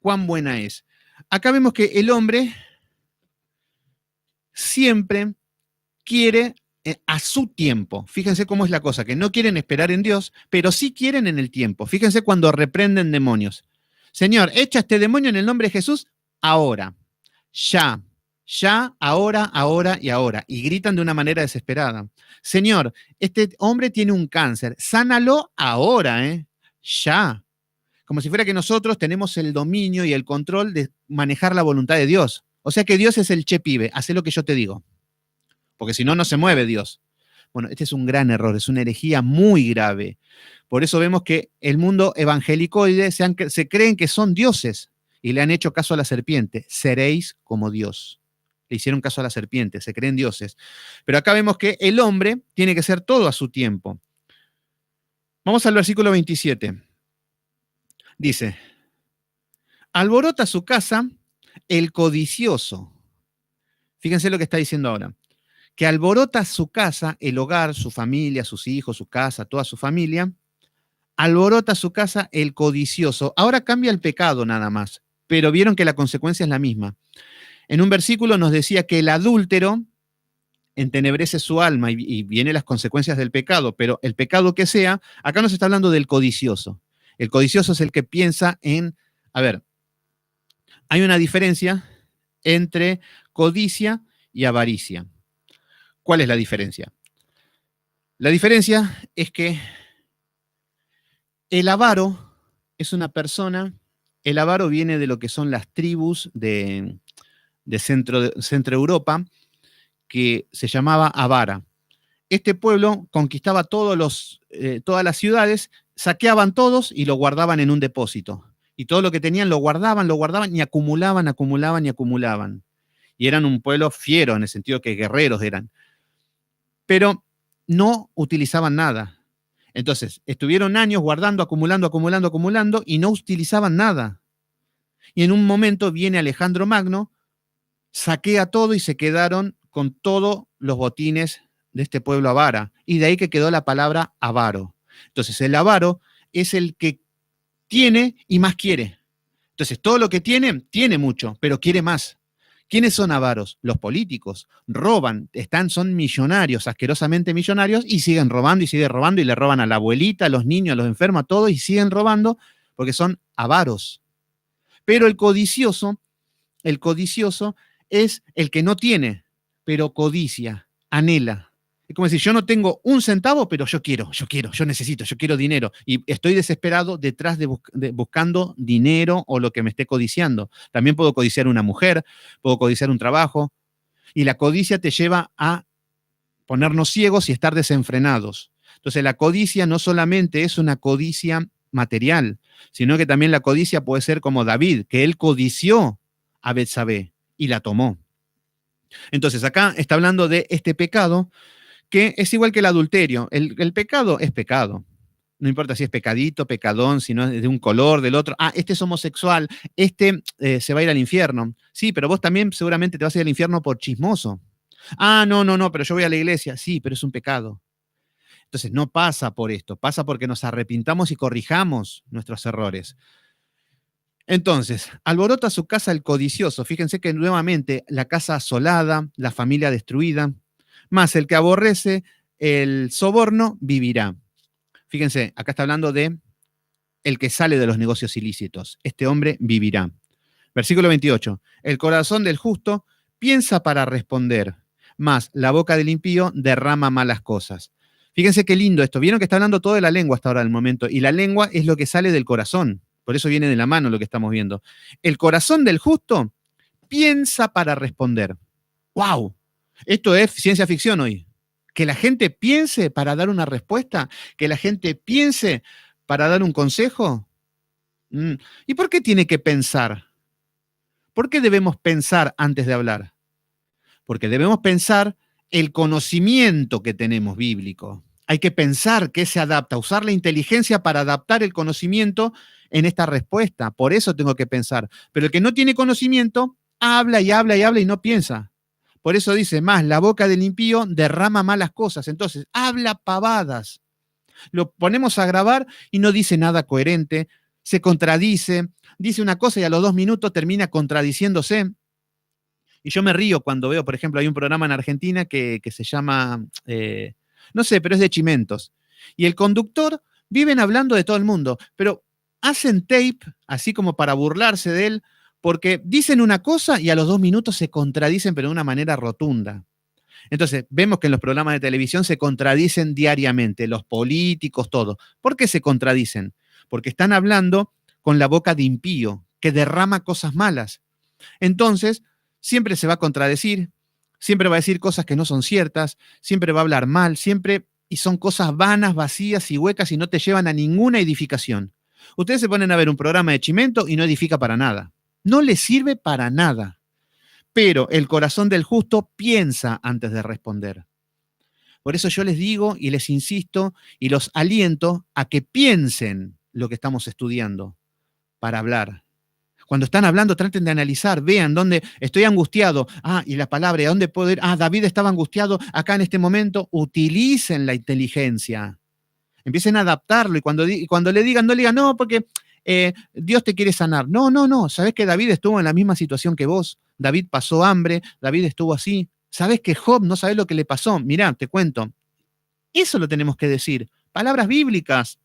¿cuán buena es? Acá vemos que el hombre siempre quiere a su tiempo. Fíjense cómo es la cosa, que no quieren esperar en Dios, pero sí quieren en el tiempo. Fíjense cuando reprenden demonios. Señor, echa este demonio en el nombre de Jesús ahora, ya, ahora y ahora. Y gritan de una manera desesperada. Señor, este hombre tiene un cáncer, sánalo ahora, ya. Como si fuera que nosotros tenemos el dominio y el control de manejar la voluntad de Dios. O sea que Dios es el che pibe, hace lo que yo te digo. Porque si no, no se mueve Dios. Bueno, este es un gran error, es una herejía muy grave. Por eso vemos que el mundo evangelicoide se creen que son dioses y le han hecho caso a la serpiente. Seréis como Dios. Le hicieron caso a la serpiente, se creen dioses. Pero acá vemos que el hombre tiene que ser todo a su tiempo. Vamos al versículo 27. Dice, alborota su casa el codicioso. Fíjense lo que está diciendo ahora. Que alborota su casa, el hogar, su familia, sus hijos, su casa, toda su familia, alborota su casa el codicioso. Ahora cambia el pecado nada más, pero vieron que la consecuencia es la misma. En un versículo nos decía que el adúltero entenebrece su alma y vienen las consecuencias del pecado, pero el pecado que sea, acá nos está hablando del codicioso. El codicioso es el que piensa en, a ver, hay una diferencia entre codicia y avaricia. ¿Cuál es la diferencia? La diferencia es que el avaro es una persona, el avaro viene de lo que son las tribus de Centro Europa, que se llamaba Avara. Este pueblo conquistaba todas las ciudades, saqueaban todos y lo guardaban en un depósito. Y todo lo que tenían lo guardaban y acumulaban. Y eran un pueblo fiero, en el sentido que guerreros eran. Pero no utilizaban nada. Entonces, estuvieron años guardando, acumulando y no utilizaban nada. Y en un momento viene Alejandro Magno, saquea todo y se quedaron con todos los botines de este pueblo avara. Y de ahí que quedó la palabra avaro. Entonces, el avaro es el que tiene y más quiere. Entonces, todo lo que tiene mucho, pero quiere más. ¿Quiénes son avaros? Los políticos. Roban, son millonarios, asquerosamente millonarios, y siguen robando y le roban a la abuelita, a los niños, a los enfermos, a todos, y siguen robando porque son avaros. Pero el codicioso es el que no tiene, pero codicia, anhela. Es como decir, yo no tengo un centavo, pero yo necesito, yo quiero dinero. Y estoy desesperado detrás de buscando dinero o lo que me esté codiciando. También puedo codiciar una mujer, puedo codiciar un trabajo. Y la codicia te lleva a ponernos ciegos y estar desenfrenados. Entonces, la codicia no solamente es una codicia material, sino que también la codicia puede ser como David, que él codició a Betsabé y la tomó. Entonces, acá está hablando de este pecado que es igual que el adulterio. El pecado es pecado. No importa si es pecadito, pecadón, si no es de un color, del otro. Ah, este es homosexual, este se va a ir al infierno. Sí, pero vos también seguramente te vas a ir al infierno por chismoso. Ah, no, pero yo voy a la iglesia. Sí, pero es un pecado. Entonces, no pasa por esto, pasa porque nos arrepintamos y corrijamos nuestros errores. Entonces, alborota su casa el codicioso. Fíjense que nuevamente la casa asolada, la familia destruida, más el que aborrece el soborno vivirá. Fíjense, acá está hablando de el que sale de los negocios ilícitos. Este hombre vivirá. Versículo 28. El corazón del justo piensa para responder, mas la boca del impío derrama malas cosas. Fíjense qué lindo esto. Vieron que está hablando todo de la lengua hasta ahora del momento, y la lengua es lo que sale del corazón. Por eso viene de la mano lo que estamos viendo. El corazón del justo piensa para responder. ¡Wow! Esto es ciencia ficción hoy. que la gente piense para dar una respuesta, que la gente piense para dar un consejo. ¿Y por qué tiene que pensar? ¿Por qué debemos pensar antes de hablar? Porque debemos pensar el conocimiento que tenemos bíblico. Hay que pensar qué se adapta, usar la inteligencia para adaptar el conocimiento en esta respuesta. Por eso tengo que pensar. Pero el que no tiene conocimiento, habla y habla y habla y no piensa. Por eso dice, más la boca del impío derrama malas cosas. Entonces, habla pavadas. Lo ponemos a grabar y no dice nada coherente, se contradice, dice una cosa y a los 2 minutos termina contradiciéndose. Y yo me río cuando veo, por ejemplo, hay un programa en Argentina que se llama, no sé, pero es de Chimentos. Y el conductor viven hablando de todo el mundo, pero hacen tape, así como para burlarse de él, porque dicen una cosa y a los 2 minutos se contradicen, pero de una manera rotunda. Entonces, vemos que en los programas de televisión se contradicen diariamente, los políticos, todo. ¿Por qué se contradicen? Porque están hablando con la boca de impío, que derrama cosas malas. Entonces, siempre se va a contradecir, siempre va a decir cosas que no son ciertas, siempre va a hablar mal, siempre, y son cosas vanas, vacías y huecas y no te llevan a ninguna edificación. Ustedes se ponen a ver un programa de Chimento y no edifica para nada. No le sirve para nada. Pero el corazón del justo piensa antes de responder. Por eso yo les digo y les insisto y los aliento a que piensen lo que estamos estudiando para hablar. Cuando están hablando, traten de analizar, vean dónde estoy angustiado. Y la palabra, ¿a dónde puedo ir? David estaba angustiado acá en este momento. Utilicen la inteligencia. Empiecen a adaptarlo y cuando le digan, no le digan, no, porque Dios te quiere sanar. No, no, no. Sabes que David estuvo en la misma situación que vos. David pasó hambre, David estuvo así. Sabes que Job no sabes lo que le pasó. Mirá, te cuento. Eso lo tenemos que decir. Palabras bíblicas.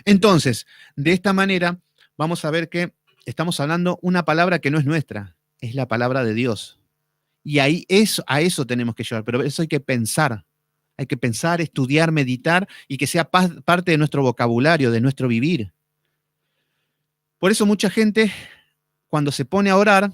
Entonces, de esta manera, vamos a ver que estamos hablando una palabra que no es nuestra, es la palabra de Dios. Y ahí a eso tenemos que llevar, pero eso hay que pensar. Hay que pensar, estudiar, meditar y que sea parte de nuestro vocabulario, de nuestro vivir. Por eso mucha gente, cuando se pone a orar,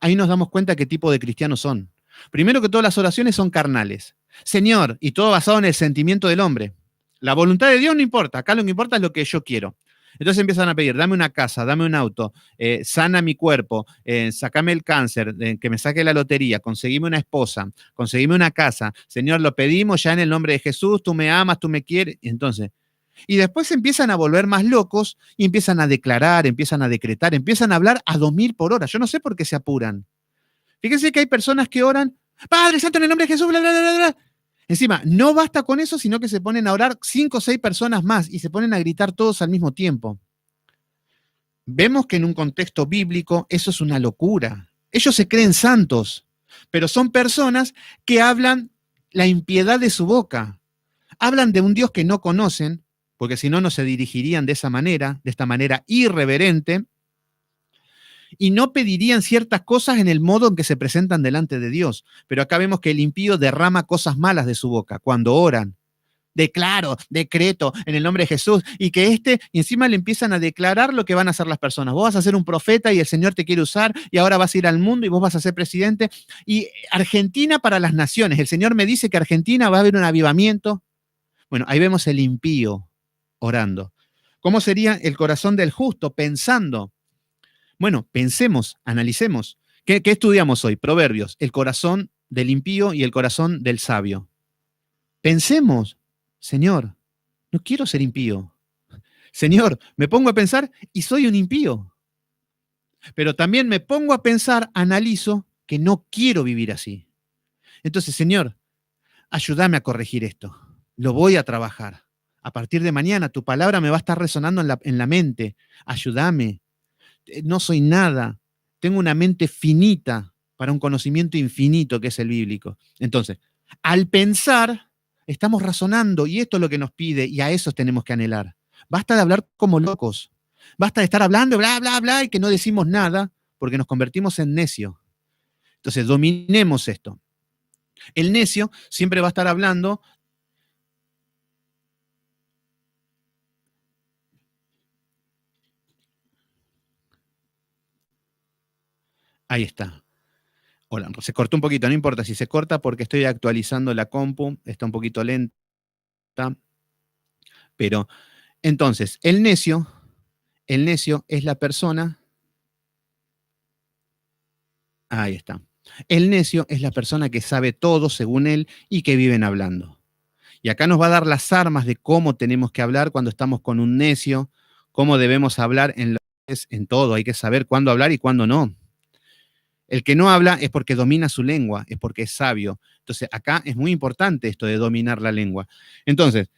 ahí nos damos cuenta qué tipo de cristianos son. Primero que todas las oraciones son carnales. Señor, y todo basado en el sentimiento del hombre. La voluntad de Dios no importa, acá lo que importa es lo que yo quiero. Entonces empiezan a pedir, dame una casa, dame un auto, sana mi cuerpo, sacame el cáncer, que me saque la lotería, conseguime una esposa, conseguime una casa. Señor, lo pedimos ya en el nombre de Jesús, tú me amas, tú me quieres. Y después se empiezan a volver más locos y empiezan a declarar, empiezan a decretar, empiezan a hablar a 2000 por hora. Yo no sé por qué se apuran. Fíjense que hay personas que oran, Padre Santo, en el nombre de Jesús, bla, bla, bla, bla. Encima, no basta con eso, sino que se ponen a orar 5 o 6 personas más y se ponen a gritar todos al mismo tiempo. Vemos que en un contexto bíblico eso es una locura. Ellos se creen santos, pero son personas que hablan la impiedad de su boca. Hablan de un Dios que no conocen, porque si no, no se dirigirían de esta manera irreverente, y no pedirían ciertas cosas en el modo en que se presentan delante de Dios. Pero acá vemos que el impío derrama cosas malas de su boca cuando oran. Declaro, decreto en el nombre de Jesús, y que y encima le empiezan a declarar lo que van a hacer las personas. Vos vas a ser un profeta y el Señor te quiere usar y ahora vas a ir al mundo y vos vas a ser presidente. Y Argentina para las naciones. El Señor me dice que Argentina va a haber un avivamiento. Bueno, ahí vemos el impío orando. ¿Cómo sería el corazón del justo pensando? Bueno, pensemos, analicemos. ¿Qué estudiamos hoy? Proverbios, el corazón del impío y el corazón del sabio. Pensemos, Señor, no quiero ser impío. Señor, me pongo a pensar y soy un impío. Pero también me pongo a pensar, analizo que no quiero vivir así. Entonces, Señor, ayúdame a corregir esto. Lo voy a trabajar. A partir de mañana tu palabra me va a estar resonando en la mente. Ayúdame. No soy nada. Tengo una mente finita para un conocimiento infinito que es el bíblico. Entonces, al pensar, estamos razonando y esto es lo que nos pide y a eso tenemos que anhelar. Basta de hablar como locos. Basta de estar hablando, bla, bla, bla, y que no decimos nada porque nos convertimos en necio. Entonces, dominemos esto. El necio siempre va a estar hablando. Ahí está. Hola, se cortó un poquito, no importa si se corta porque estoy actualizando la compu, está un poquito lenta, pero entonces, el necio es la persona, ahí está. El necio es la persona que sabe todo según él y que viven hablando. Y acá nos va a dar las armas de cómo tenemos que hablar cuando estamos con un necio, cómo debemos hablar en todo. Hay que saber cuándo hablar y cuándo no. El que no habla es porque domina su lengua, es porque es sabio. Entonces, acá es muy importante esto de dominar la lengua. Entonces,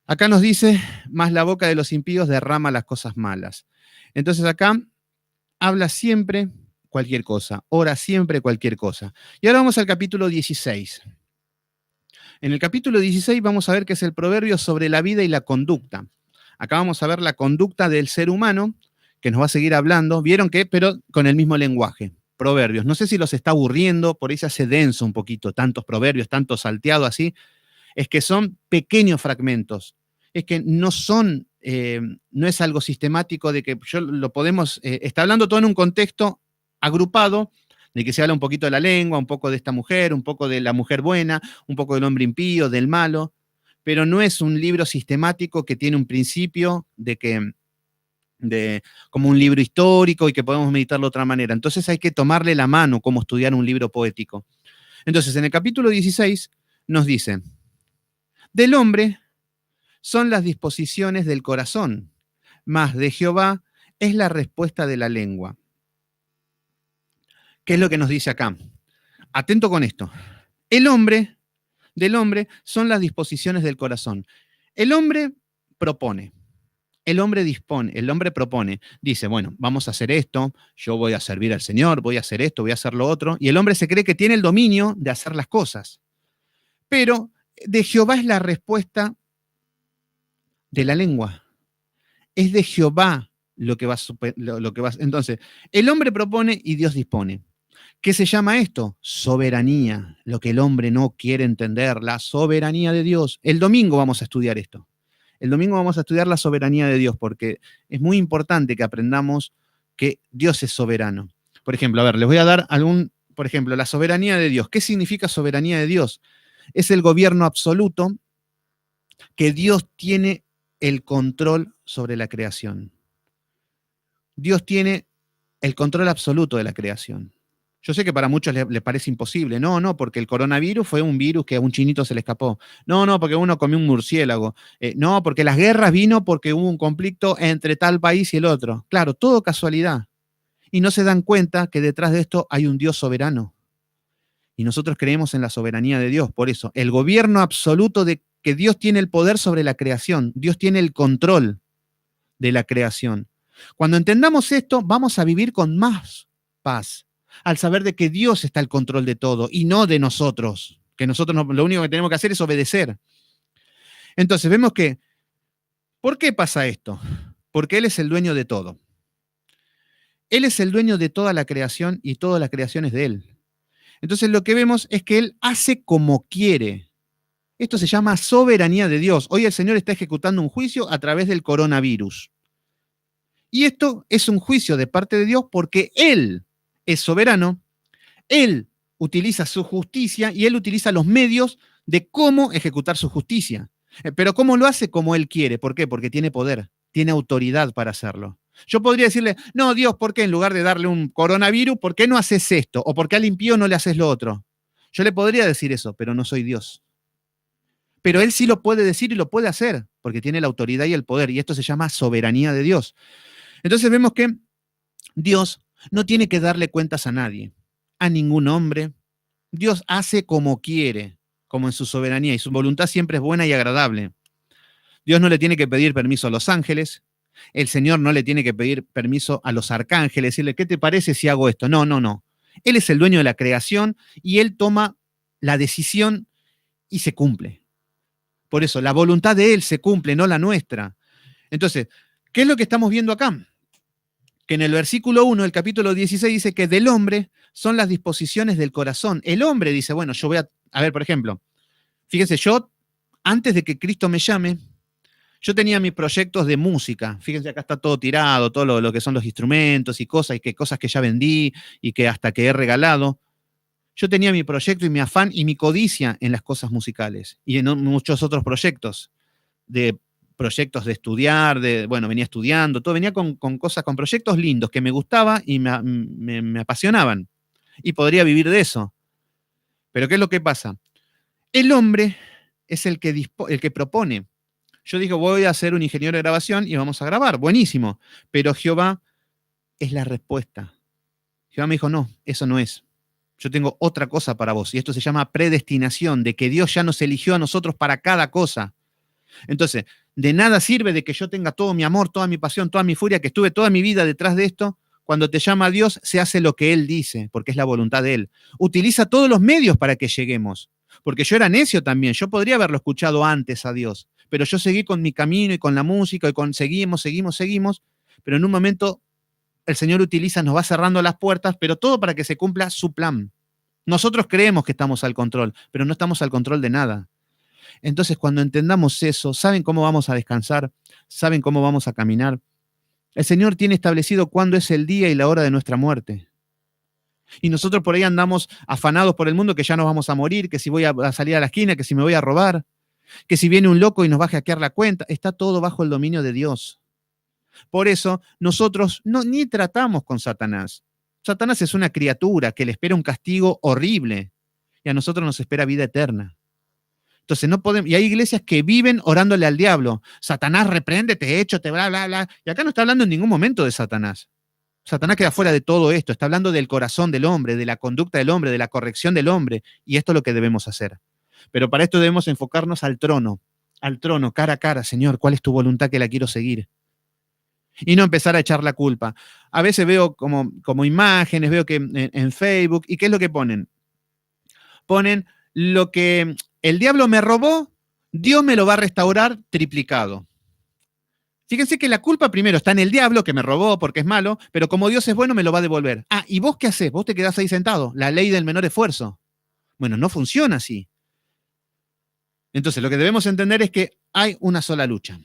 acá nos dice, más la boca de los impíos derrama las cosas malas. Entonces, acá habla siempre cualquier cosa, ora siempre cualquier cosa. Y ahora vamos al capítulo 16. En el capítulo 16 vamos a ver que es el proverbio sobre la vida y la conducta. Acá vamos a ver la conducta del ser humano, que nos va a seguir hablando. Vieron que, pero con el mismo lenguaje. Proverbios. No sé si los está aburriendo, por ahí se hace denso un poquito, tantos proverbios, tanto salteado así. Es que son pequeños fragmentos. Es que no son, no es algo sistemático de que yo lo podemos, está hablando todo en un contexto agrupado, de que se habla un poquito de la lengua, un poco de esta mujer, un poco de la mujer buena, un poco del hombre impío, del malo, pero no es un libro sistemático que tiene un principio como un libro histórico y que podemos meditarlo de otra manera. Entonces hay que tomarle la mano como estudiar un libro poético. Entonces, en el capítulo 16 nos dice, del hombre son las disposiciones del corazón, mas de Jehová es la respuesta de la lengua. ¿Qué es lo que nos dice acá? Atento con esto. Del hombre son las disposiciones del corazón. El hombre propone, el hombre dispone, el hombre propone. Dice, bueno, vamos a hacer esto, yo voy a servir al Señor, voy a hacer esto, voy a hacer lo otro. Y el hombre se cree que tiene el dominio de hacer las cosas. Pero de Jehová es la respuesta de la lengua. Es de Jehová lo que va a... Entonces, el hombre propone y Dios dispone. ¿Qué se llama esto? Soberanía, lo que el hombre no quiere entender, la soberanía de Dios. El domingo vamos a estudiar esto. El domingo vamos a estudiar la soberanía de Dios porque es muy importante que aprendamos que Dios es soberano. Por ejemplo, a ver, les voy a dar por ejemplo, la soberanía de Dios. ¿Qué significa soberanía de Dios? Es el gobierno absoluto que Dios tiene el control sobre la creación. Dios tiene el control absoluto de la creación. Yo sé que para muchos les parece imposible. No, no, porque el coronavirus fue un virus que a un chinito se le escapó. No, no, porque uno comió un murciélago. No, porque las guerras vino porque hubo un conflicto entre tal país y el otro. Claro, todo casualidad. Y no se dan cuenta que detrás de esto hay un Dios soberano. Y nosotros creemos en la soberanía de Dios. Por eso, el gobierno absoluto de que Dios tiene el poder sobre la creación. Dios tiene el control de la creación. Cuando entendamos esto, vamos a vivir con más paz, al saber de que Dios está al control de todo y no de nosotros, que nosotros lo único que tenemos que hacer es obedecer. Entonces vemos que, ¿por qué pasa esto? Porque Él es el dueño de todo. Él es el dueño de toda la creación y toda la creación es de Él. Entonces lo que vemos es que Él hace como quiere. Esto se llama soberanía de Dios. Hoy el Señor está ejecutando un juicio a través del coronavirus. Y esto es un juicio de parte de Dios porque Él es soberano, Él utiliza su justicia y Él utiliza los medios de cómo ejecutar su justicia. Pero ¿cómo lo hace? Como Él quiere. ¿Por qué? Porque tiene poder, tiene autoridad para hacerlo. Yo podría decirle, no, Dios, ¿por qué en lugar de darle un coronavirus, por qué no haces esto? ¿O por qué al impío no le haces lo otro? Yo le podría decir eso, pero no soy Dios. Pero Él sí lo puede decir y lo puede hacer, porque tiene la autoridad y el poder, y esto se llama soberanía de Dios. Entonces vemos que Dios no tiene que darle cuentas a nadie, a ningún hombre. Dios hace como quiere, como en su soberanía, y su voluntad siempre es buena y agradable. Dios no le tiene que pedir permiso a los ángeles, el Señor no le tiene que pedir permiso a los arcángeles, decirle, ¿qué te parece si hago esto? No, no, no. Él es el dueño de la creación y Él toma la decisión y se cumple. Por eso, la voluntad de Él se cumple, no la nuestra. Entonces, ¿qué es lo que estamos viendo acá? Que en el versículo 1 del capítulo 16 dice que del hombre son las disposiciones del corazón. El hombre dice, bueno, yo voy a ver, por ejemplo, fíjense, yo, antes de que Cristo me llame, yo tenía mis proyectos de música. Fíjense, acá está todo tirado, todo lo que son los instrumentos y cosas que ya vendí y que hasta que he regalado. Yo tenía mi proyecto y mi afán y mi codicia en las cosas musicales y en muchos otros proyectos de estudiar, bueno, venía estudiando, todo venía con cosas, con proyectos lindos que me gustaba y me apasionaban. Y podría vivir de eso. Pero ¿qué es lo que pasa? El hombre es el que propone. Yo digo, voy a ser un ingeniero de grabación y vamos a grabar. Buenísimo. Pero Jehová es la respuesta. Jehová me dijo, no, eso no es. Yo tengo otra cosa para vos. Y esto se llama predestinación, de que Dios ya nos eligió a nosotros para cada cosa. Entonces, de nada sirve de que yo tenga todo mi amor, toda mi pasión, toda mi furia, que estuve toda mi vida detrás de esto. Cuando te llama a Dios, se hace lo que Él dice, porque es la voluntad de Él. Utiliza todos los medios para que lleguemos. Porque yo era necio también. Yo podría haberlo escuchado antes a Dios. Pero yo seguí con mi camino y con la música y seguimos. Pero en un momento el Señor utiliza, nos va cerrando las puertas, pero todo para que se cumpla su plan. Nosotros creemos que estamos al control, pero no estamos al control de nada. Entonces, cuando entendamos eso, ¿saben cómo vamos a descansar? ¿Saben cómo vamos a caminar? El Señor tiene establecido cuándo es el día y la hora de nuestra muerte. Y nosotros por ahí andamos afanados por el mundo que ya nos vamos a morir, que si voy a salir a la esquina, que si me voy a robar, que si viene un loco y nos va a hackear la cuenta. Está todo bajo el dominio de Dios. Por eso nosotros ni tratamos con Satanás. Satanás es una criatura que le espera un castigo horrible y a nosotros nos espera vida eterna. Entonces no podemos, y hay iglesias que viven orándole al diablo. Satanás, repréndete, échate, bla, bla, bla. Y acá no está hablando en ningún momento de Satanás. Satanás queda fuera de todo esto. Está hablando del corazón del hombre, de la conducta del hombre, de la corrección del hombre. Y esto es lo que debemos hacer. Pero para esto debemos enfocarnos al trono, cara a cara. Señor, ¿cuál es tu voluntad que la quiero seguir? Y no empezar a echar la culpa. A veces veo como imágenes, veo que en Facebook, ¿y qué es lo que ponen? Ponen lo que el diablo me robó, Dios me lo va a restaurar triplicado. Fíjense que la culpa primero está en el diablo que me robó porque es malo, pero como Dios es bueno me lo va a devolver. Ah, ¿y vos qué haces? Vos te quedás ahí sentado. La ley del menor esfuerzo. Bueno, no funciona así. Entonces, lo que debemos entender es que hay una sola lucha.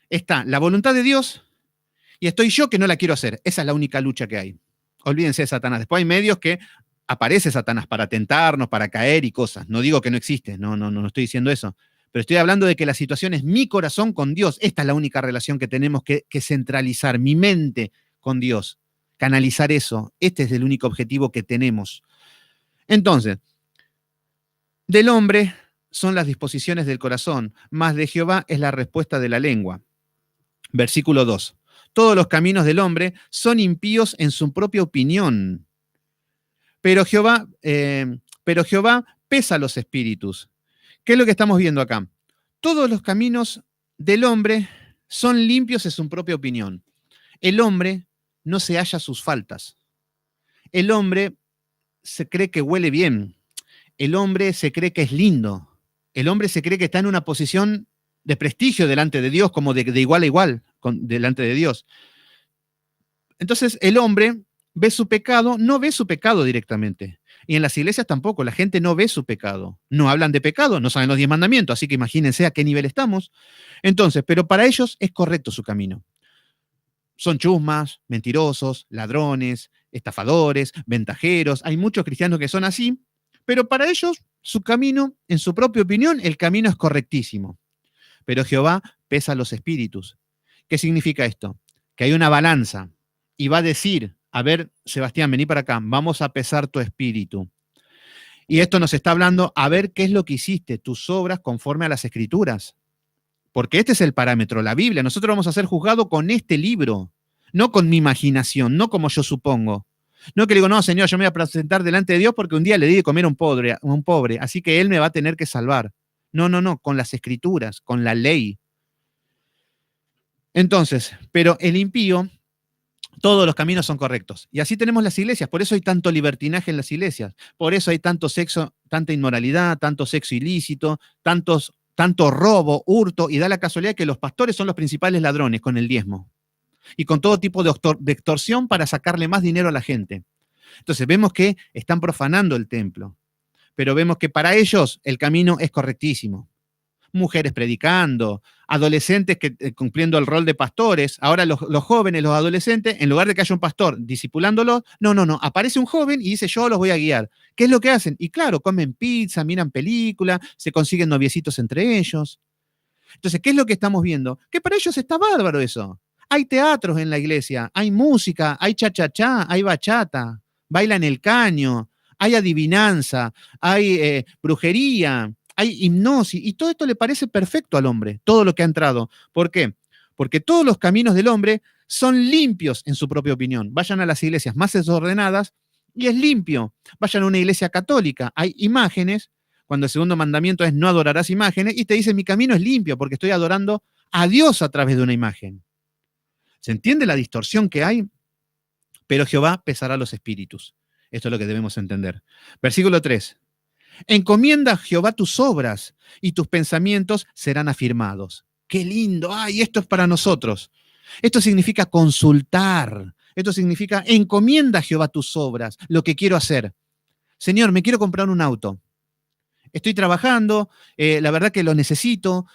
Está la voluntad de Dios y estoy yo que no la quiero hacer. Esa es la única lucha que hay. Olvídense de Satanás. Después hay medios que aparece Satanás para tentarnos, para caer y cosas. No digo que no existe, no estoy diciendo eso. Pero estoy hablando de que la situación es mi corazón con Dios. Esta es la única relación que tenemos que centralizar, mi mente con Dios. Canalizar eso. Este es el único objetivo que tenemos. Entonces, del hombre son las disposiciones del corazón, mas de Jehová es la respuesta de la lengua. Versículo 2. Todos los caminos del hombre son impíos en su propia opinión. Pero Jehová pesa los espíritus. ¿Qué es lo que estamos viendo acá? Todos los caminos del hombre son limpios en su propia opinión. El hombre no se halla sus faltas. El hombre se cree que huele bien. El hombre se cree que es lindo. El hombre se cree que está en una posición de prestigio delante de Dios, como de igual a igual delante de Dios. Entonces el hombre ve su pecado, no ve su pecado directamente. Y en las iglesias tampoco, la gente no ve su pecado. No hablan de pecado, no saben los 10 mandamientos, así que imagínense a qué nivel estamos. Entonces, pero para ellos es correcto su camino. Son chusmas, mentirosos, ladrones, estafadores, ventajeros. Hay muchos cristianos que son así, pero para ellos su camino, en su propia opinión, el camino es correctísimo. Pero Jehová pesa los espíritus. ¿Qué significa esto? Que hay una balanza y va a decir, a ver, Sebastián, vení para acá, vamos a pesar tu espíritu. Y esto nos está hablando, a ver qué es lo que hiciste, tus obras conforme a las Escrituras. Porque este es el parámetro, la Biblia. Nosotros vamos a ser juzgados con este libro, no con mi imaginación, no como yo supongo. No que le digo, no, Señor, yo me voy a presentar delante de Dios porque un día le di de comer a un pobre, así que Él me va a tener que salvar. No, con las Escrituras, con la ley. Entonces, pero el impío, todos los caminos son correctos. Y así tenemos las iglesias. Por eso hay tanto libertinaje en las iglesias. Por eso hay tanto sexo, tanta inmoralidad, tanto sexo ilícito, tanto robo, hurto. Y da la casualidad que los pastores son los principales ladrones con el diezmo. Y con todo tipo de extorsión para sacarle más dinero a la gente. Entonces vemos que están profanando el templo. Pero vemos que para ellos el camino es correctísimo. mujeres predicando, adolescentes cumpliendo el rol de pastores. Ahora los jóvenes, los adolescentes, en lugar de que haya un pastor discipulándolos, no, aparece un joven y dice, yo los voy a guiar. ¿Qué es lo que hacen? Y claro, comen pizza, miran película, se consiguen noviecitos entre ellos. Entonces, ¿qué es lo que estamos viendo? Que para ellos está bárbaro eso. Hay teatros en la iglesia, hay música, hay cha-cha-cha, hay bachata, bailan el caño, hay adivinanza, hay brujería, hay hipnosis, y todo esto le parece perfecto al hombre, todo lo que ha entrado. ¿Por qué? Porque todos los caminos del hombre son limpios en su propia opinión. Vayan a las iglesias más desordenadas y es limpio. Vayan a una iglesia católica, hay imágenes, cuando el segundo mandamiento es no adorarás imágenes, y te dice mi camino es limpio porque estoy adorando a Dios a través de una imagen. ¿Se entiende la distorsión que hay? Pero Jehová pesará los espíritus. Esto es lo que debemos entender. Versículo 3. Encomienda a Jehová tus obras y tus pensamientos serán afirmados. ¡Qué lindo! ¡Ay, esto es para nosotros! Esto significa consultar. Esto significa encomienda a Jehová tus obras, lo que quiero hacer. Señor, me quiero comprar un auto. Estoy trabajando, la verdad que lo necesito,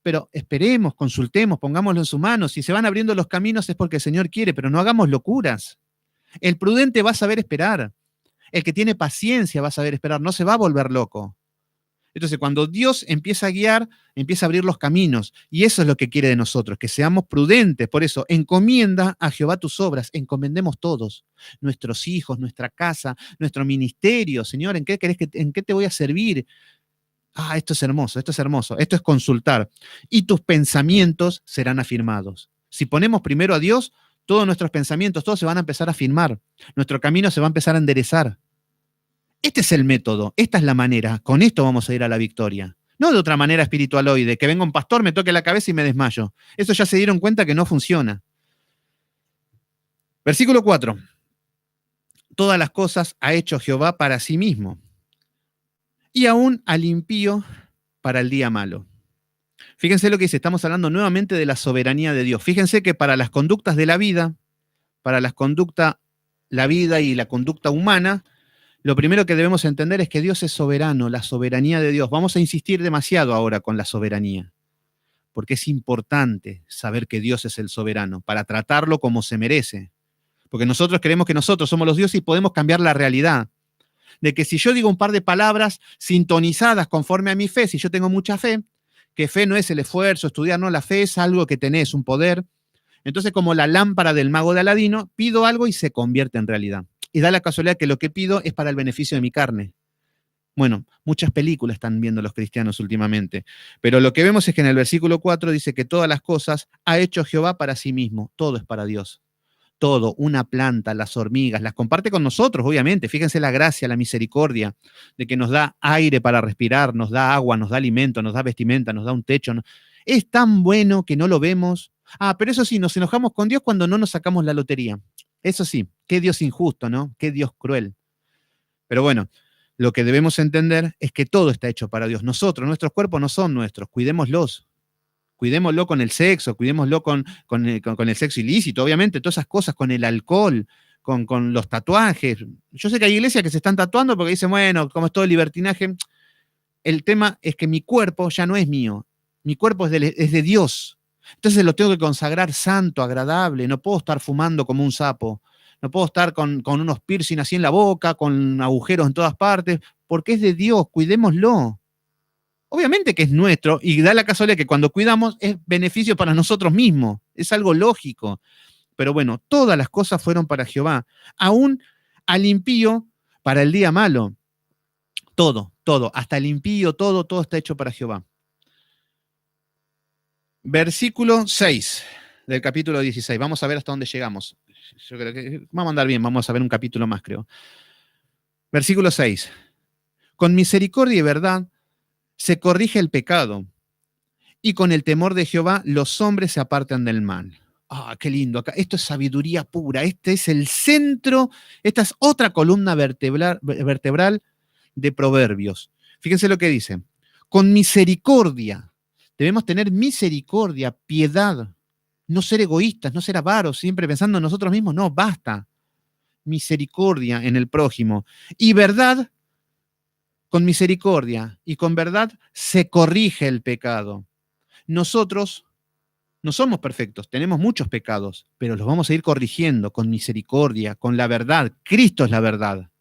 pero esperemos, consultemos, pongámoslo en sus manos. Si se van abriendo los caminos es porque el Señor quiere, pero no hagamos locuras. El prudente va a saber esperar. El que tiene paciencia va a saber esperar, no se va a volver loco. Entonces, cuando Dios empieza a guiar, empieza a abrir los caminos. Y eso es lo que quiere de nosotros, que seamos prudentes. Por eso, encomienda a Jehová tus obras. Encomendemos todos. Nuestros hijos, nuestra casa, nuestro ministerio. Señor, ¿en qué te voy a servir? Ah, esto es hermoso, esto es hermoso. Esto es consultar. Y tus pensamientos serán afirmados. Si ponemos primero a Dios, todos nuestros pensamientos, todos se van a empezar a afirmar. Nuestro camino se va a empezar a enderezar. Este es el método, esta es la manera, con esto vamos a ir a la victoria. No de otra manera espiritualoide, que venga un pastor, me toque la cabeza y me desmayo. Eso ya se dieron cuenta que no funciona. Versículo 4. Todas las cosas ha hecho Jehová para sí mismo, y aún al impío para el día malo. Fíjense lo que dice, estamos hablando nuevamente de la soberanía de Dios. Fíjense que para las conductas de la vida, la vida y la conducta humana, lo primero que debemos entender es que Dios es soberano, la soberanía de Dios. Vamos a insistir demasiado ahora con la soberanía, porque es importante saber que Dios es el soberano, para tratarlo como se merece. Porque nosotros creemos que nosotros somos los dioses y podemos cambiar la realidad. De que si yo digo un par de palabras sintonizadas conforme a mi fe, si yo tengo mucha fe, que fe no es el esfuerzo, estudiar, no, la fe es algo que tenés, un poder. Entonces, como la lámpara del mago de Aladino, pido algo y se convierte en realidad. Y da la casualidad que lo que pido es para el beneficio de mi carne. Bueno, muchas películas están viendo los cristianos últimamente, pero lo que vemos es que en el versículo 4 dice que todas las cosas ha hecho Jehová para sí mismo. Todo es para Dios. Todo, una planta, las hormigas, las comparte con nosotros, obviamente. Fíjense la gracia, la misericordia de que nos da aire para respirar, nos da agua, nos da alimento, nos da vestimenta, nos da un techo. Es tan bueno que no lo vemos. Ah, pero eso sí, nos enojamos con Dios cuando no nos sacamos la lotería. Eso sí, qué Dios injusto, ¿no? Qué Dios cruel. Pero bueno, lo que debemos entender es que todo está hecho para Dios. Nosotros, nuestros cuerpos no son nuestros, cuidémoslos. Cuidémoslo con el sexo, cuidémoslo con el sexo ilícito, obviamente, todas esas cosas, con el alcohol, con los tatuajes. Yo sé que hay iglesias que se están tatuando porque dicen, bueno, como es todo el libertinaje. El tema es que mi cuerpo ya no es mío, mi cuerpo es de Dios. Entonces lo tengo que consagrar santo, agradable, no puedo estar fumando como un sapo, no puedo estar con unos piercing así en la boca, con agujeros en todas partes, porque es de Dios, cuidémoslo. Obviamente que es nuestro y da la casualidad que cuando cuidamos es beneficio para nosotros mismos, es algo lógico. Pero bueno, todas las cosas fueron para Jehová, aún al impío para el día malo. Todo, hasta el impío, todo está hecho para Jehová. Versículo 6 del capítulo 16. Vamos a ver hasta dónde llegamos. Yo creo que vamos a andar bien, vamos a ver un capítulo más, creo. Versículo 6. Con misericordia y verdad se corrige el pecado, y con el temor de Jehová los hombres se apartan del mal. Ah, qué lindo acá. Esto es sabiduría pura. Este es el centro, esta es otra columna vertebral de Proverbios. Fíjense lo que dice. Con misericordia. Debemos tener misericordia, piedad. No ser egoístas, no ser avaros, siempre pensando en nosotros mismos. No, basta. Misericordia en el prójimo. Y verdad con misericordia y con verdad se corrige el pecado. Nosotros no somos perfectos, tenemos muchos pecados, pero los vamos a ir corrigiendo con misericordia, con la verdad. Cristo es la verdad.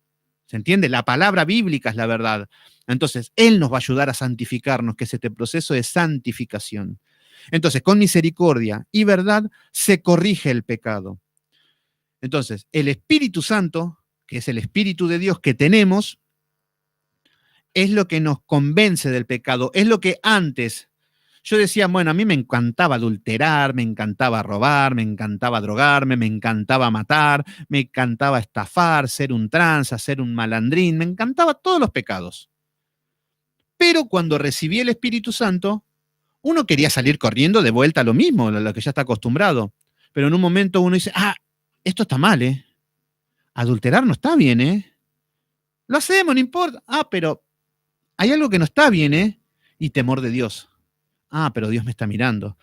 ¿Se entiende? La palabra bíblica es la verdad. Entonces, Él nos va a ayudar a santificarnos, que es este proceso de santificación. Entonces, con misericordia y verdad se corrige el pecado. Entonces, el Espíritu Santo, que es el Espíritu de Dios que tenemos, es lo que nos convence del pecado, es lo que antes yo decía, bueno, a mí me encantaba adulterar, me encantaba robar, me encantaba drogarme, me encantaba matar, me encantaba estafar, ser un tranza, ser un malandrín, me encantaba todos los pecados. Pero cuando recibí el Espíritu Santo, uno quería salir corriendo de vuelta a lo mismo, a lo que ya está acostumbrado. Pero en un momento uno dice, esto está mal, ¿eh? Adulterar no está bien, ¿eh? Lo hacemos, no importa. Pero hay algo que no está bien, ¿eh? Y temor de Dios. Pero Dios me está mirando.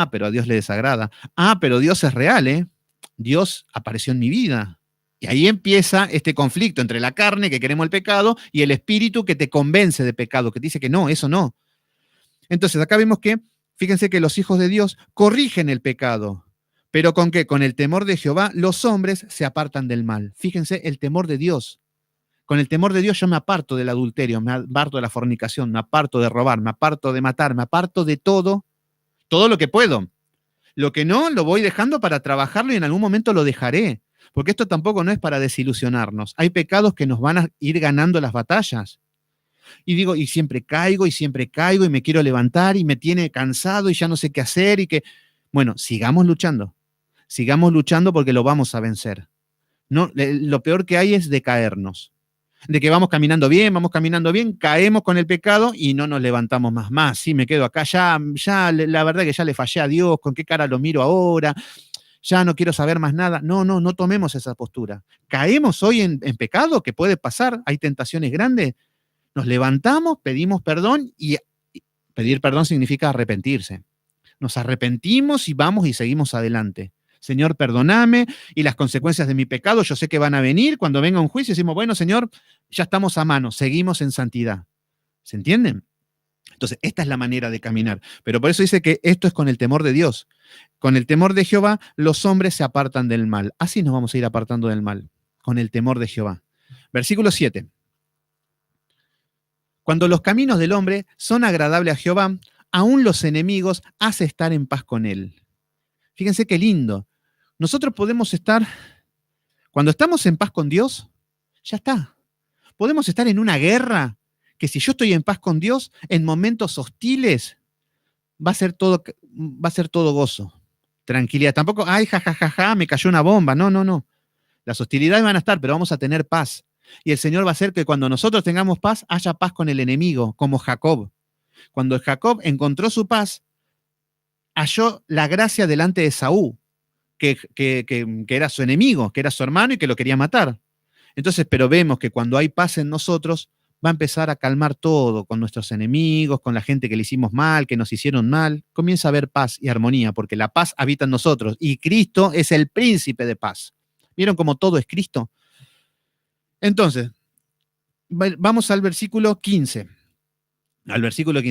Pero a Dios le desagrada. Pero Dios es real, ¿eh? Dios apareció en mi vida. Y ahí empieza este conflicto entre la carne, que queremos el pecado, y el espíritu que te convence de pecado, que te dice que no, eso no. Entonces, acá vemos que, fíjense que los hijos de Dios corrigen el pecado. ¿Pero con qué? Con el temor de Jehová, los hombres se apartan del mal. Fíjense, el temor de Dios. Con el temor de Dios yo me aparto del adulterio, me aparto de la fornicación, me aparto de robar, me aparto de matar, me aparto de todo lo que puedo. Lo que no, lo voy dejando para trabajarlo y en algún momento lo dejaré. Porque esto tampoco no es para desilusionarnos. Hay pecados que nos van a ir ganando las batallas. Y digo, y siempre caigo y me quiero levantar y me tiene cansado y ya no sé qué hacer y que... Bueno, sigamos luchando porque lo vamos a vencer. No, lo peor que hay es decaernos. De que vamos caminando bien, caemos con el pecado y no nos levantamos más. Sí, me quedo acá, ya, la verdad que ya le fallé a Dios, ¿con qué cara lo miro ahora? Ya no quiero saber más nada. No tomemos esa postura. Caemos hoy en pecado, que puede pasar, hay tentaciones grandes. Nos levantamos, pedimos perdón y pedir perdón significa arrepentirse. Nos arrepentimos y vamos y seguimos adelante. Señor, perdóname y las consecuencias de mi pecado yo sé que van a venir. Cuando venga un juicio decimos, bueno, Señor, ya estamos a mano, seguimos en santidad. ¿Se entienden? Entonces, esta es la manera de caminar. Pero por eso dice que esto es con el temor de Dios. Con el temor de Jehová, los hombres se apartan del mal. Así nos vamos a ir apartando del mal, con el temor de Jehová. Versículo 7. Cuando los caminos del hombre son agradables a Jehová, aún los enemigos hace estar en paz con él. Fíjense qué lindo. Nosotros podemos estar, cuando estamos en paz con Dios, ya está. Podemos estar en una guerra que si yo estoy en paz con Dios, en momentos hostiles, va a ser todo gozo, tranquilidad. Tampoco, me cayó una bomba. No. Las hostilidades van a estar, pero vamos a tener paz. Y el Señor va a hacer que cuando nosotros tengamos paz, haya paz con el enemigo, como Jacob. Cuando Jacob encontró su paz, halló la gracia delante de Saúl, que era su enemigo, que era su hermano y que lo quería matar. Entonces, pero vemos que cuando hay paz en nosotros, va a empezar a calmar todo con nuestros enemigos, con la gente que le hicimos mal, que nos hicieron mal. Comienza a haber paz y armonía, porque la paz habita en nosotros y Cristo es el príncipe de paz. ¿Vieron cómo todo es Cristo? Entonces, vamos al versículo 15.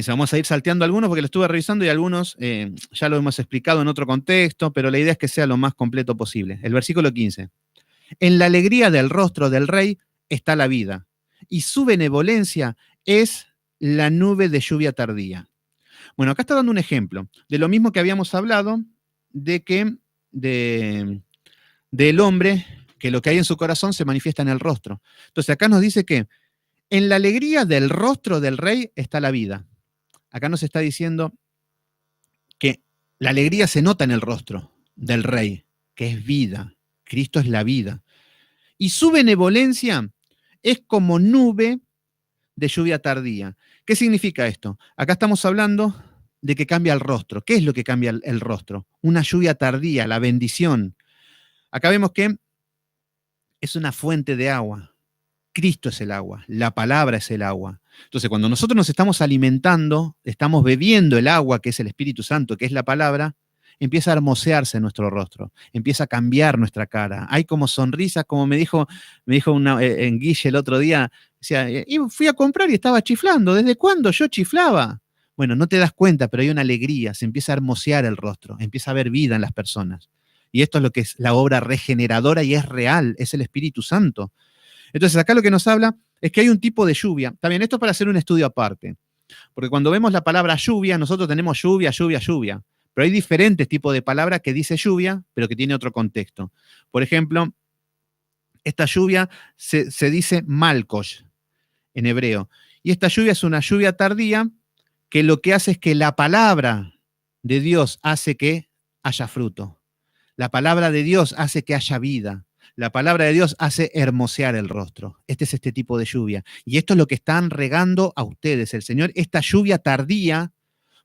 Vamos a ir salteando algunos porque lo estuve revisando y algunos ya lo hemos explicado en otro contexto, pero la idea es que sea lo más completo posible. El versículo 15. En la alegría del rostro del rey está la vida, y su benevolencia es la nube de lluvia tardía. Bueno, acá está dando un ejemplo de lo mismo que habíamos hablado, del hombre, que lo que hay en su corazón se manifiesta en el rostro. Entonces acá nos dice que en la alegría del rostro del rey está la vida. Acá nos está diciendo que la alegría se nota en el rostro del rey, que es vida. Cristo es la vida. Y su benevolencia es como nube de lluvia tardía. ¿Qué significa esto? Acá estamos hablando de que cambia el rostro. ¿Qué es lo que cambia el rostro? Una lluvia tardía, la bendición. Acá vemos que es una fuente de agua. Cristo es el agua, la palabra es el agua. Entonces, cuando nosotros nos estamos alimentando, estamos bebiendo el agua, que es el Espíritu Santo, que es la palabra, empieza a hermosearse nuestro rostro, empieza a cambiar nuestra cara. Hay como sonrisas, como me dijo en Guille el otro día, decía, y fui a comprar y estaba chiflando. ¿Desde cuándo yo chiflaba? Bueno, no te das cuenta, pero hay una alegría, se empieza a hermosear el rostro, empieza a haber vida en las personas. Y esto es lo que es la obra regeneradora y es real, es el Espíritu Santo. Entonces, acá lo que nos habla es que hay un tipo de lluvia. También esto es para hacer un estudio aparte. Porque cuando vemos la palabra lluvia, nosotros tenemos lluvia, lluvia, lluvia. Pero hay diferentes tipos de palabras que dice lluvia, pero que tiene otro contexto. Por ejemplo, esta lluvia se dice malkosh en hebreo. Y esta lluvia es una lluvia tardía que lo que hace es que la palabra de Dios hace que haya fruto. La palabra de Dios hace que haya vida. La palabra de Dios hace hermosear el rostro. Este es este tipo de lluvia. Y esto es lo que están regando a ustedes, el Señor, esta lluvia tardía,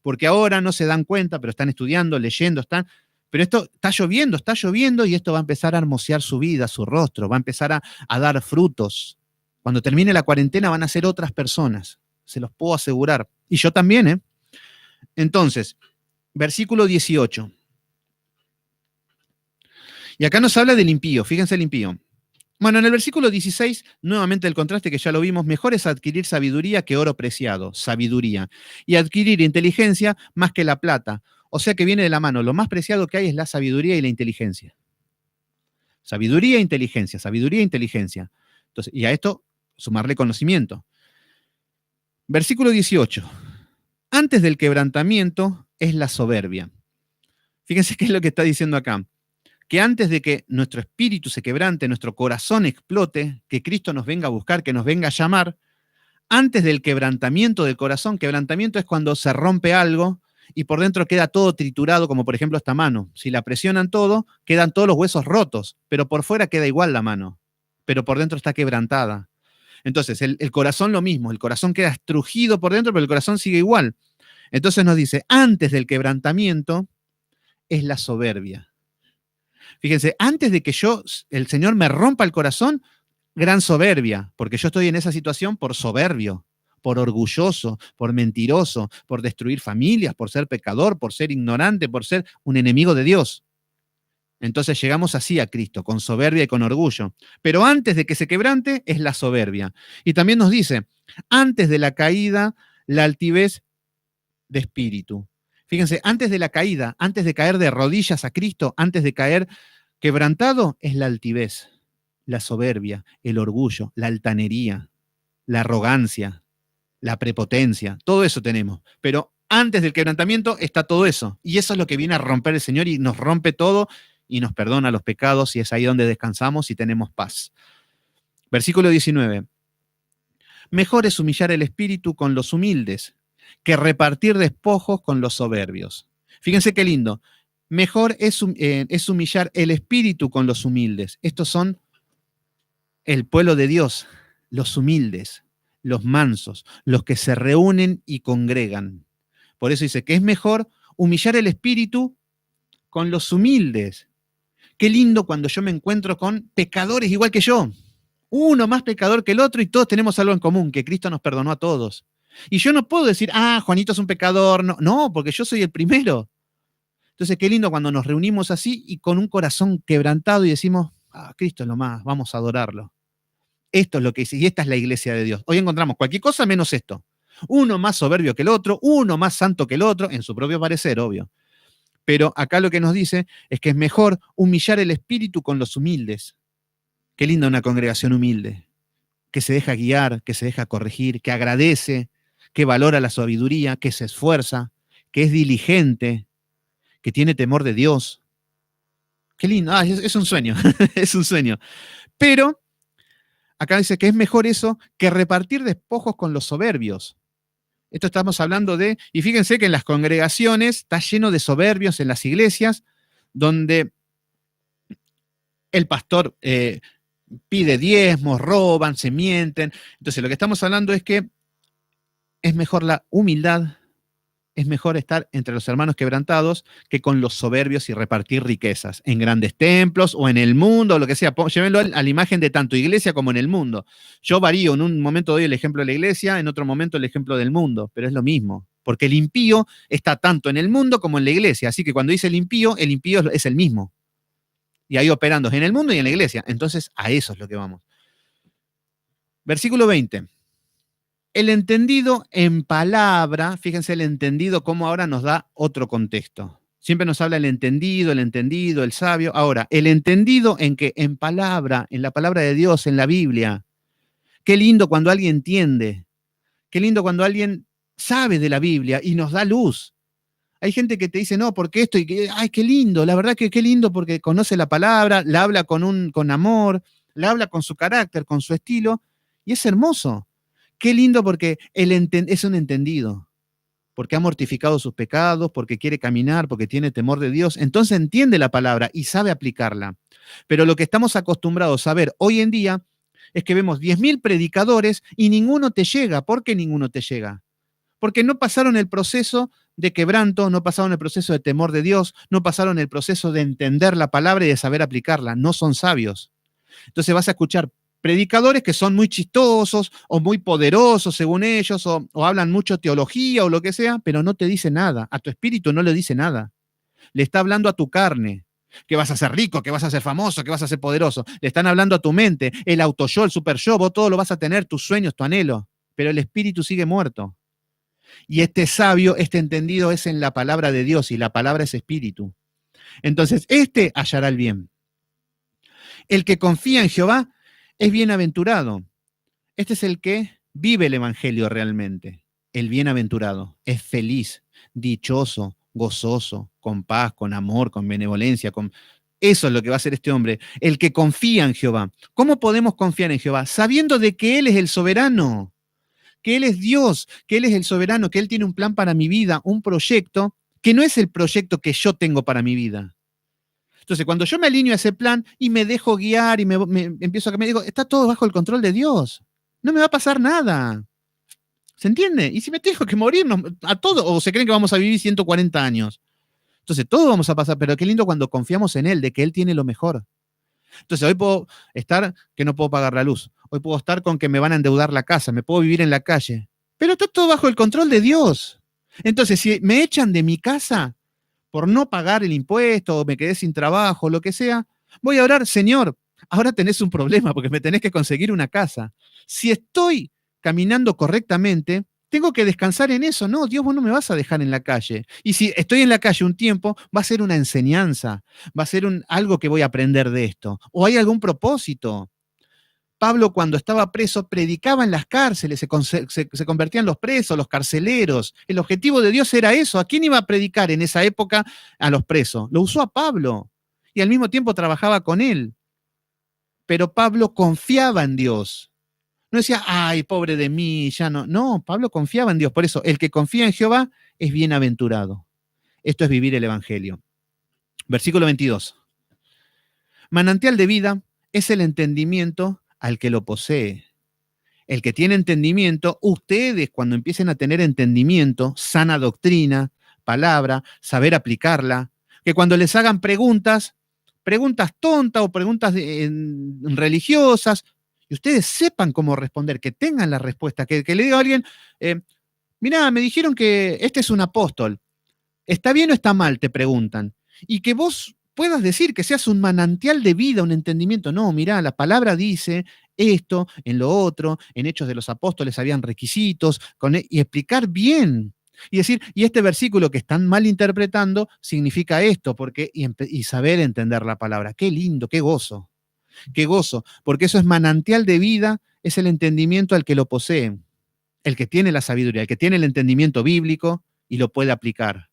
porque ahora no se dan cuenta, pero están estudiando, leyendo, pero esto está lloviendo y esto va a empezar a hermosear su vida, su rostro, va a empezar a dar frutos. Cuando termine la cuarentena van a ser otras personas, se los puedo asegurar. Y yo también, ¿eh? Entonces, versículo 18. Y acá nos habla del impío, fíjense el impío. Bueno, en el versículo 16, nuevamente el contraste que ya lo vimos, mejor es adquirir sabiduría que oro preciado, sabiduría, y adquirir inteligencia más que la plata. O sea que viene de la mano, lo más preciado que hay es la sabiduría y la inteligencia. Sabiduría e inteligencia, sabiduría e inteligencia. Entonces, y a esto sumarle conocimiento. Versículo 18. Antes del quebrantamiento es la soberbia. Fíjense qué es lo que está diciendo acá. Que antes de que nuestro espíritu se quebrante, nuestro corazón explote, que Cristo nos venga a buscar, que nos venga a llamar, antes del quebrantamiento del corazón, quebrantamiento es cuando se rompe algo y por dentro queda todo triturado, como por ejemplo esta mano. Si la presionan todo, quedan todos los huesos rotos, pero por fuera queda igual la mano, pero por dentro está quebrantada. Entonces, el corazón lo mismo, el corazón queda estrujido por dentro, pero el corazón sigue igual. Entonces nos dice, antes del quebrantamiento es la soberbia. Fíjense, antes de que el Señor me rompa el corazón, gran soberbia, porque yo estoy en esa situación por soberbio, por orgulloso, por mentiroso, por destruir familias, por ser pecador, por ser ignorante, por ser un enemigo de Dios. Entonces llegamos así a Cristo, con soberbia y con orgullo. Pero antes de que se quebrante es la soberbia. Y también nos dice, antes de la caída, la altivez de espíritu. Fíjense, antes de la caída, antes de caer de rodillas a Cristo, antes de caer quebrantado, es la altivez, la soberbia, el orgullo, la altanería, la arrogancia, la prepotencia. Todo eso tenemos. Pero antes del quebrantamiento está todo eso. Y eso es lo que viene a romper el Señor y nos rompe todo y nos perdona los pecados y es ahí donde descansamos y tenemos paz. Versículo 19. Mejor es humillar el espíritu con los humildes que repartir despojos con los soberbios. Fíjense qué lindo. Mejor es humillar el espíritu con los humildes. Estos son el pueblo de Dios, los humildes, los mansos, los que se reúnen y congregan. Por eso dice que es mejor humillar el espíritu con los humildes. Qué lindo cuando yo me encuentro con pecadores igual que yo. Uno más pecador que el otro y todos tenemos algo en común, que Cristo nos perdonó a todos. Y yo no puedo decir, Juanito es un pecador. No, porque yo soy el primero. Entonces, qué lindo cuando nos reunimos así y con un corazón quebrantado y decimos, Cristo es lo más, vamos a adorarlo. Esto es lo que dice, y esta es la iglesia de Dios. Hoy encontramos cualquier cosa menos esto. Uno más soberbio que el otro, uno más santo que el otro, en su propio parecer, obvio. Pero acá lo que nos dice es que es mejor humillar el espíritu con los humildes. Qué linda una congregación humilde, que se deja guiar, que se deja corregir, que agradece, que valora la sabiduría, que se esfuerza, que es diligente, que tiene temor de Dios. Qué lindo, es un sueño, es un sueño. Pero acá dice que es mejor eso que repartir despojos con los soberbios. Esto estamos hablando de, y fíjense que en las congregaciones está lleno de soberbios en las iglesias, donde el pastor pide diezmos, roban, se mienten. Entonces lo que estamos hablando es que es mejor la humildad, es mejor estar entre los hermanos quebrantados que con los soberbios y repartir riquezas en grandes templos o en el mundo, o lo que sea. Llévenlo a la imagen de tanto iglesia como en el mundo. Yo varío, en un momento doy el ejemplo de la iglesia, en otro momento el ejemplo del mundo, pero es lo mismo. porque el impío está tanto en el mundo como en la iglesia. Así que cuando dice el impío es el mismo. Y ahí operando en el mundo y en la iglesia. Entonces, a eso es lo que vamos. Versículo 20. El entendido en palabra, fíjense el entendido cómo ahora nos da otro contexto. Siempre nos habla el entendido, el sabio. Ahora, el entendido en que en palabra, en la palabra de Dios, en la Biblia. Qué lindo cuando alguien entiende. Qué lindo cuando alguien sabe de la Biblia y nos da luz. Hay gente que te dice, no, porque esto, y que, ay, qué lindo, la verdad que qué lindo porque conoce la palabra, la habla con amor, la habla con su carácter, con su estilo, y es hermoso. Qué lindo porque es un entendido, porque ha mortificado sus pecados, porque quiere caminar, porque tiene temor de Dios, entonces entiende la palabra y sabe aplicarla. Pero lo que estamos acostumbrados a ver hoy en día es que vemos 10.000 predicadores y ninguno te llega. ¿Por qué ninguno te llega? Porque no pasaron el proceso de quebranto, no pasaron el proceso de temor de Dios, no pasaron el proceso de entender la palabra y de saber aplicarla, no son sabios. Entonces vas a escuchar predicadores que son muy chistosos o muy poderosos según ellos, o hablan mucho teología o lo que sea, pero no te dice nada, a tu espíritu no le dice nada. Le está hablando a tu carne, que vas a ser rico, que vas a ser famoso, que vas a ser poderoso. Le están hablando a tu mente, el auto yo, el super yo, vos todo lo vas a tener, tus sueños, tu anhelo, pero el espíritu sigue muerto. Y este sabio, este entendido es en la palabra de Dios y la palabra es espíritu. Entonces, este hallará el bien. El que confía en Jehová es bienaventurado. Este es el que vive el evangelio realmente. El bienaventurado es feliz, dichoso, gozoso, con paz, con amor, con benevolencia, con... Eso es lo que va a hacer este hombre, el que confía en Jehová. ¿Cómo podemos confiar en Jehová? Sabiendo de que Él es el soberano, que Él es Dios, que Él es el soberano, que Él tiene un plan para mi vida, un proyecto, que no es el proyecto que yo tengo para mi vida. Entonces, cuando yo me alineo a ese plan y me dejo guiar y me empiezo a caminar, digo, está todo bajo el control de Dios. No me va a pasar nada. ¿Se entiende? Y si me tengo que morir a todo, o se creen que vamos a vivir 140 años. Entonces, todo vamos a pasar, pero qué lindo cuando confiamos en Él, de que Él tiene lo mejor. Entonces, hoy puedo estar que no puedo pagar la luz. Hoy puedo estar con que me van a endeudar la casa, me puedo vivir en la calle. Pero está todo bajo el control de Dios. Entonces, si me echan de mi casa por no pagar el impuesto o me quedé sin trabajo, lo que sea, voy a orar, Señor, ahora tenés un problema porque me tenés que conseguir una casa. Si estoy caminando correctamente, tengo que descansar en eso. No, Dios, vos no me vas a dejar en la calle. Y si estoy en la calle un tiempo, va a ser una enseñanza, va a ser algo que voy a aprender de esto. O hay algún propósito. Pablo, cuando estaba preso, predicaba en las cárceles, se convertían los presos, los carceleros. El objetivo de Dios era eso. ¿A quién iba a predicar en esa época? A los presos. Lo usó a Pablo y al mismo tiempo trabajaba con él. Pero Pablo confiaba en Dios. No decía, ay, pobre de mí, ya no. No, Pablo confiaba en Dios. Por eso, el que confía en Jehová es bienaventurado. Esto es vivir el Evangelio. Versículo 22. Manantial de vida es el entendimiento al que lo posee. El que tiene entendimiento, ustedes cuando empiecen a tener entendimiento, sana doctrina, palabra, saber aplicarla, que cuando les hagan preguntas, preguntas tontas o preguntas religiosas, y ustedes sepan cómo responder, que tengan la respuesta, que le diga a alguien, mirá, me dijeron que este es un apóstol, ¿está bien o está mal? Te preguntan. Y que vos puedas decir que seas un manantial de vida, un entendimiento. No, mirá, la palabra dice esto, en lo otro, en Hechos de los Apóstoles habían requisitos, y explicar bien. Y decir, y este versículo que están mal interpretando significa esto, porque, y saber entender la palabra. Qué lindo, qué gozo, porque eso es manantial de vida, es el entendimiento al que lo posee, el que tiene la sabiduría, el que tiene el entendimiento bíblico y lo puede aplicar.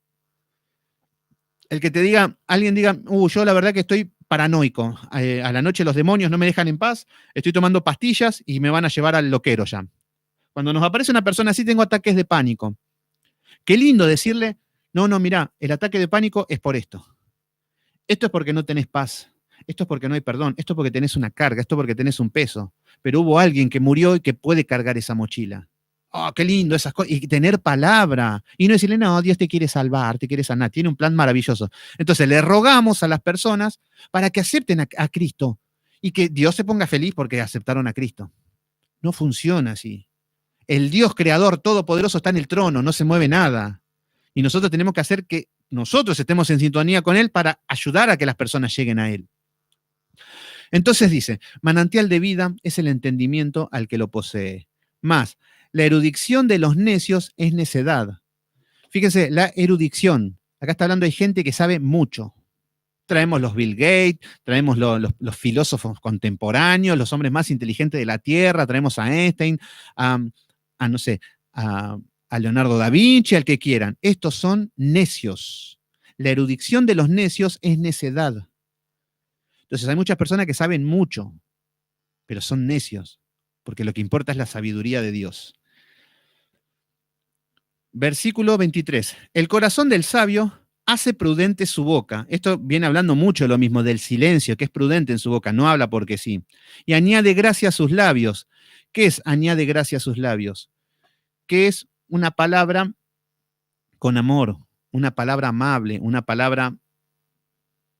El que te diga, alguien diga, yo la verdad que estoy paranoico, a la noche los demonios no me dejan en paz, estoy tomando pastillas y me van a llevar al loquero ya. Cuando nos aparece una persona así, tengo ataques de pánico. Qué lindo decirle, no, mirá, el ataque de pánico es por esto. Esto es porque no tenés paz, esto es porque no hay perdón, esto es porque tenés una carga, esto es porque tenés un peso, pero hubo alguien que murió y que puede cargar esa mochila. Oh, qué lindo esas cosas. Y tener palabra. Y no decirle, no, Dios te quiere salvar, te quiere sanar. Tiene un plan maravilloso. Entonces le rogamos a las personas para que acepten a Cristo y que Dios se ponga feliz porque aceptaron a Cristo. No funciona así. El Dios creador todopoderoso está en el trono, no se mueve nada. Y nosotros tenemos que hacer que nosotros estemos en sintonía con Él para ayudar a que las personas lleguen a Él. Entonces dice, manantial de vida es el entendimiento al que lo posee. Más, la erudición de los necios es necedad. Fíjense, la erudición. Acá está hablando de gente que sabe mucho. Traemos los Bill Gates, traemos los filósofos contemporáneos, los hombres más inteligentes de la Tierra, traemos a Einstein, no sé, a Leonardo da Vinci, al que quieran. Estos son necios. La erudición de los necios es necedad. Entonces hay muchas personas que saben mucho, pero son necios, porque lo que importa es la sabiduría de Dios. Versículo 23. El corazón del sabio hace prudente su boca. Esto viene hablando mucho de lo mismo, del silencio, que es prudente en su boca, no habla porque sí. Y añade gracia a sus labios. ¿Qué es añade gracia a sus labios? Que es una palabra con amor, una palabra amable, una palabra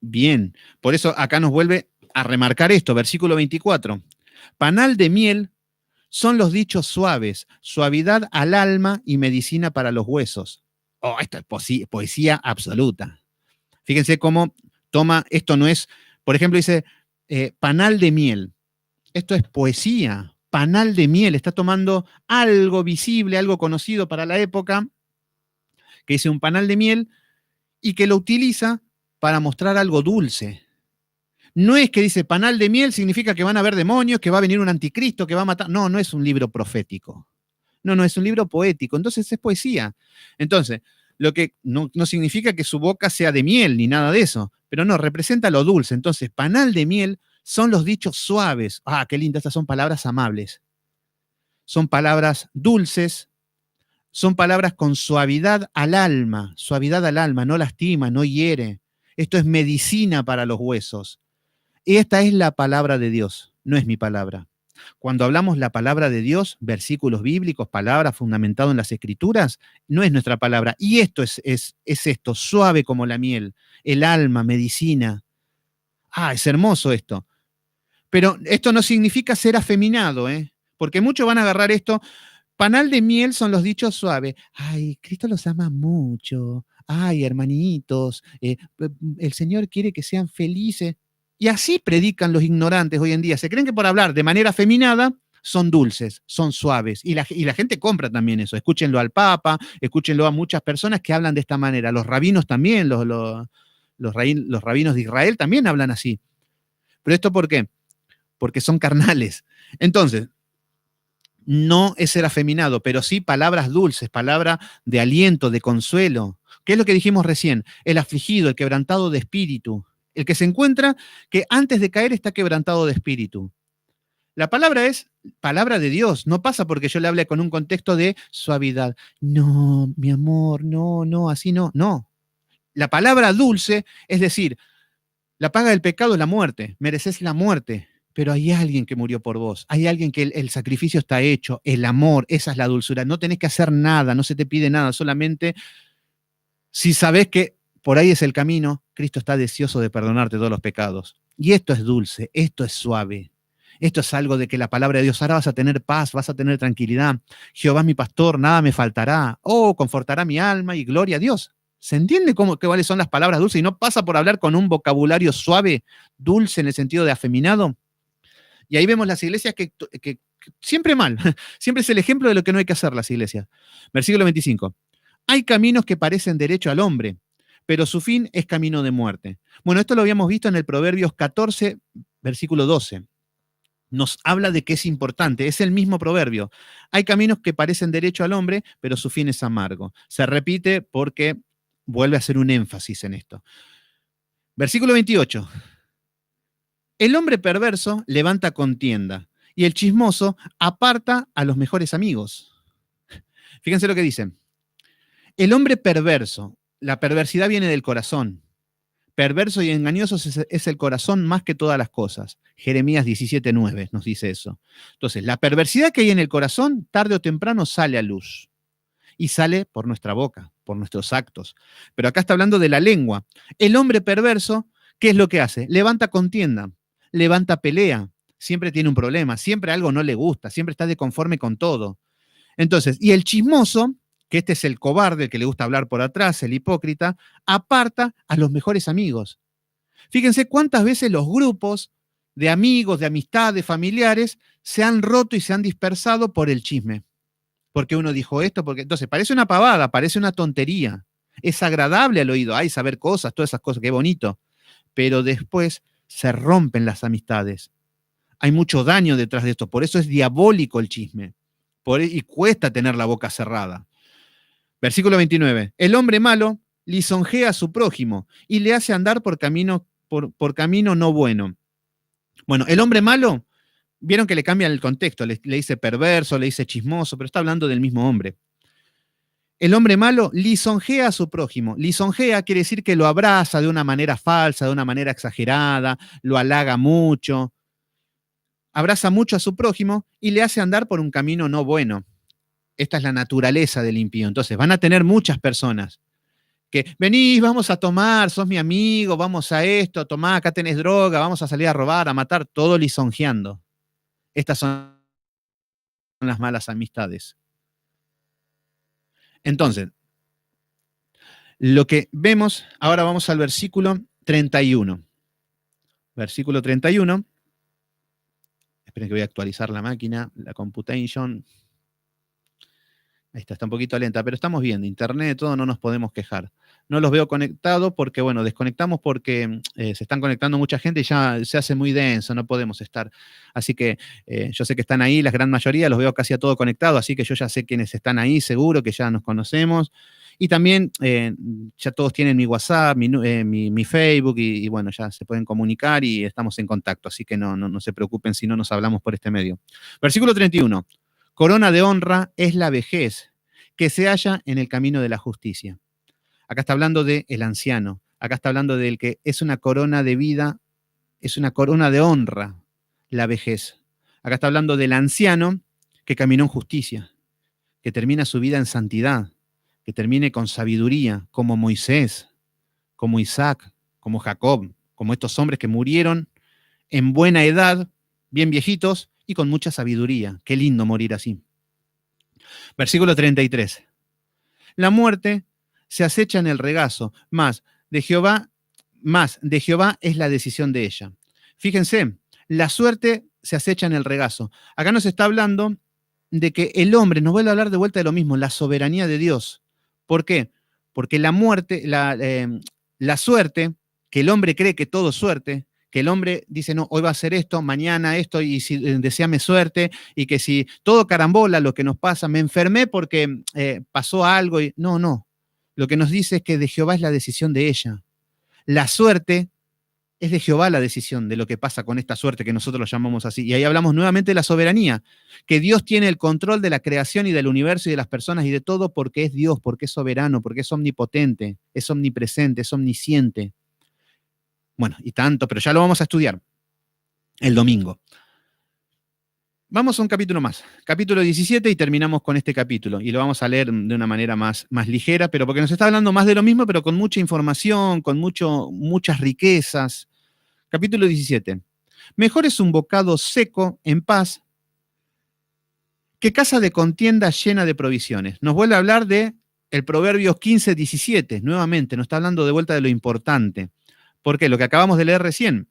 bien. Por eso acá nos vuelve a remarcar esto, versículo 24. Panal de miel son los dichos suaves, suavidad al alma y medicina para los huesos. Oh, esto es poesía absoluta. Fíjense cómo toma, esto no es, por ejemplo, dice panal de miel. Esto es poesía, panal de miel. Está tomando algo visible, algo conocido para la época, que dice un panal de miel, y que lo utiliza para mostrar algo dulce. No es que dice panal de miel significa que van a haber demonios, que va a venir un anticristo, que va a matar. No, no es un libro profético. No, es un libro poético. Entonces es poesía. Entonces, lo que no significa que su boca sea de miel ni nada de eso, pero no, representa lo dulce. Entonces, panal de miel son los dichos suaves. Ah, qué linda, estas son palabras amables. Son palabras dulces, son palabras con suavidad al alma, no lastima, no hiere. Esto es medicina para los huesos. Esta es la palabra de Dios, no es mi palabra. Cuando hablamos la palabra de Dios, versículos bíblicos, palabras fundamentadas en las Escrituras, no es nuestra palabra. Y esto es esto, suave como la miel, el alma, medicina. Ah, es hermoso esto. Pero esto no significa ser afeminado, ¿eh? Porque muchos van a agarrar esto. Panal de miel son los dichos suaves. Ay, Cristo los ama mucho. Ay, hermanitos, el Señor quiere que sean felices. Y así predican los ignorantes hoy en día. Se creen que por hablar de manera afeminada son dulces, son suaves. Y la gente compra también eso. Escúchenlo al Papa, escúchenlo a muchas personas que hablan de esta manera. Los rabinos también, los rabinos de Israel también hablan así. ¿Pero esto por qué? Porque son carnales. Entonces, no es ser afeminado, pero sí palabras dulces, palabras de aliento, de consuelo. ¿Qué es lo que dijimos recién? El afligido, el quebrantado de espíritu. El que se encuentra que antes de caer está quebrantado de espíritu. La palabra es palabra de Dios, no pasa porque yo le hable con un contexto de suavidad. No, mi amor, no, así no, no. La palabra dulce es decir, la paga del pecado es la muerte, mereces la muerte, pero hay alguien que murió por vos, hay alguien que el sacrificio está hecho, el amor, esa es la dulzura, no tenés que hacer nada, no se te pide nada, solamente si sabés que por ahí es el camino, Cristo está deseoso de perdonarte todos los pecados. Y esto es dulce, esto es suave. Esto es algo de que la palabra de Dios, ahora vas a tener paz, vas a tener tranquilidad. Jehová mi pastor, nada me faltará. Oh, confortará mi alma y gloria a Dios. ¿Se entiende cuáles son las palabras dulces? Y no pasa por hablar con un vocabulario suave, dulce en el sentido de afeminado. Y ahí vemos las iglesias que siempre mal, siempre es el ejemplo de lo que no hay que hacer las iglesias. Versículo 25. Hay caminos que parecen derecho al hombre, pero su fin es camino de muerte. Bueno, esto lo habíamos visto en el Proverbios 14, versículo 12. Nos habla de que es importante, es el mismo proverbio. Hay caminos que parecen derecho al hombre, pero su fin es amargo. Se repite porque vuelve a hacer un énfasis en esto. Versículo 28. El hombre perverso levanta contienda y el chismoso aparta a los mejores amigos. Fíjense lo que dice. El hombre perverso, la perversidad viene del corazón. Perverso y engañoso es el corazón más que todas las cosas. Jeremías 17:9 nos dice eso. Entonces, la perversidad que hay en el corazón, tarde o temprano sale a luz. Y sale por nuestra boca, por nuestros actos. Pero acá está hablando de la lengua. El hombre perverso, ¿qué es lo que hace? Levanta contienda, levanta pelea. Siempre tiene un problema, siempre algo no le gusta, siempre está desconforme con todo. Entonces, y el chismoso, que este es el cobarde, el que le gusta hablar por atrás, el hipócrita, aparta a los mejores amigos. Fíjense cuántas veces los grupos de amigos, de amistad, de familiares, se han roto y se han dispersado por el chisme. Porque uno dijo esto, porque entonces parece una pavada, parece una tontería. Es agradable al oído, ay, saber cosas, todas esas cosas, qué bonito. Pero después se rompen las amistades. Hay mucho daño detrás de esto, por eso es diabólico el chisme. Y cuesta tener la boca cerrada. Versículo 29. El hombre malo lisonjea a su prójimo y le hace andar por camino no bueno. Bueno, el hombre malo, vieron que le cambian el contexto, le dice perverso, le dice chismoso, pero está hablando del mismo hombre. El hombre malo lisonjea a su prójimo. Lisonjea quiere decir que lo abraza de una manera falsa, de una manera exagerada, lo halaga mucho, abraza mucho a su prójimo y le hace andar por un camino no bueno. Esta es la naturaleza del impío. Entonces, van a tener muchas personas que venís, vamos a tomar, sos mi amigo, vamos a esto, tomá, acá tenés droga, vamos a salir a robar, a matar, todo lisonjeando. Estas son las malas amistades. Entonces, lo que vemos, ahora vamos al versículo 31. Versículo 31. Esperen que voy a actualizar la máquina, la computation. Ahí está un poquito lenta, pero estamos viendo internet, todo, no nos podemos quejar. No los veo conectados porque, bueno, desconectamos porque se están conectando mucha gente y ya se hace muy denso, no podemos estar. Así que yo sé que están ahí, la gran mayoría, los veo casi a todo conectado, así que yo ya sé quiénes están ahí, seguro que ya nos conocemos. Y también ya todos tienen mi WhatsApp, mi Facebook y, bueno, ya se pueden comunicar y estamos en contacto, así que no se preocupen si no nos hablamos por este medio. Versículo 31. Corona de honra es la vejez que se halla en el camino de la justicia. Acá está hablando del anciano. Acá está hablando del que es una corona de vida, es una corona de honra, la vejez. Acá está hablando del anciano que caminó en justicia, que termina su vida en santidad, que termine con sabiduría, como Moisés, como Isaac, como Jacob, como estos hombres que murieron en buena edad, bien viejitos y con mucha sabiduría. Qué lindo morir así. Versículo 33. La muerte se acecha en el regazo, más de Jehová es la decisión de ella. Fíjense, la suerte se acecha en el regazo. Acá nos está hablando de que el hombre, nos vuelve a hablar de vuelta de lo mismo, la soberanía de Dios. ¿Por qué? Porque la muerte, la suerte, que el hombre cree que todo es suerte, que el hombre dice, no, hoy va a hacer esto, mañana esto, y si deseame suerte, y que si todo carambola lo que nos pasa, me enfermé porque pasó algo, y no. Lo que nos dice es que de Jehová es la decisión de ella. La suerte es de Jehová la decisión de lo que pasa con esta suerte que nosotros lo llamamos así. Y ahí hablamos nuevamente de la soberanía, que Dios tiene el control de la creación y del universo y de las personas y de todo porque es Dios, porque es soberano, porque es omnipotente, es omnipresente, es omnisciente. Bueno, y tanto, pero ya lo vamos a estudiar el domingo. Vamos a un capítulo más, capítulo 17 y terminamos con este capítulo. Y lo vamos a leer de una manera más ligera, pero porque nos está hablando más de lo mismo, pero con mucha información, con muchas riquezas. Capítulo 17. Mejor es un bocado seco en paz que casa de contienda llena de provisiones. Nos vuelve a hablar de el Proverbios 15, 17, nuevamente, nos está hablando de vuelta de lo importante. ¿Por qué? Lo que acabamos de leer recién.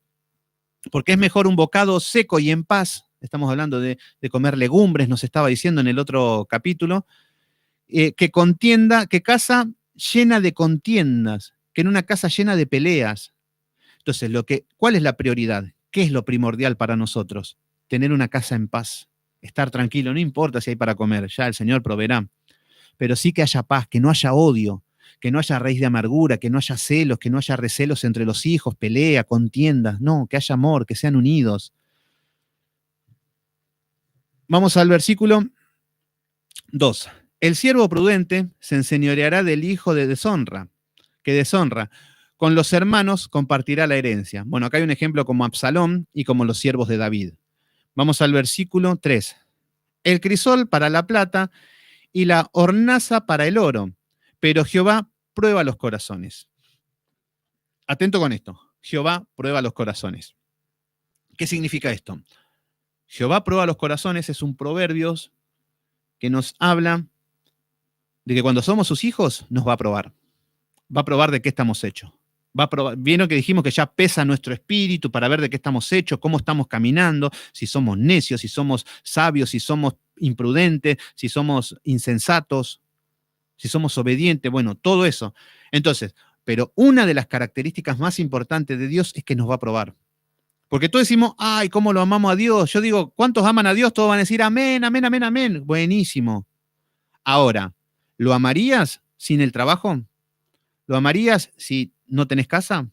Porque es mejor un bocado seco y en paz, estamos hablando de comer legumbres, nos estaba diciendo en el otro capítulo, que casa llena de contiendas, que en una casa llena de peleas. Entonces, ¿cuál es la prioridad? ¿Qué es lo primordial para nosotros? Tener una casa en paz, estar tranquilo, no importa si hay para comer, ya el Señor proveerá, pero sí que haya paz, que no haya odio, que no haya raíz de amargura, que no haya celos, que no haya recelos entre los hijos, pelea, contiendas, no, que haya amor, que sean unidos. Vamos al versículo 2. El siervo prudente se enseñoreará del hijo de deshonra, que deshonra. Con los hermanos compartirá la herencia. Bueno, acá hay un ejemplo como Absalón y como los siervos de David. Vamos al versículo 3. El crisol para la plata y la hornaza para el oro, pero Jehová prueba los corazones. Atento con esto. Jehová prueba los corazones. ¿Qué significa esto? Jehová prueba los corazones es un Proverbios que nos habla de que cuando somos sus hijos nos va a probar. Va a probar de qué estamos hechos. Va a probar, vieron que dijimos que ya pesa nuestro espíritu para ver de qué estamos hechos, cómo estamos caminando, si somos necios, si somos sabios, si somos imprudentes, si somos insensatos, si somos obedientes, bueno, todo eso. Entonces, pero una de las características más importantes de Dios es que nos va a probar. Porque todos decimos, ay, ¿cómo lo amamos a Dios? Yo digo, ¿cuántos aman a Dios? Todos van a decir, amén, amén, amén, amén. Buenísimo. Ahora, ¿lo amarías sin el trabajo? ¿Lo amarías si no tenés casa?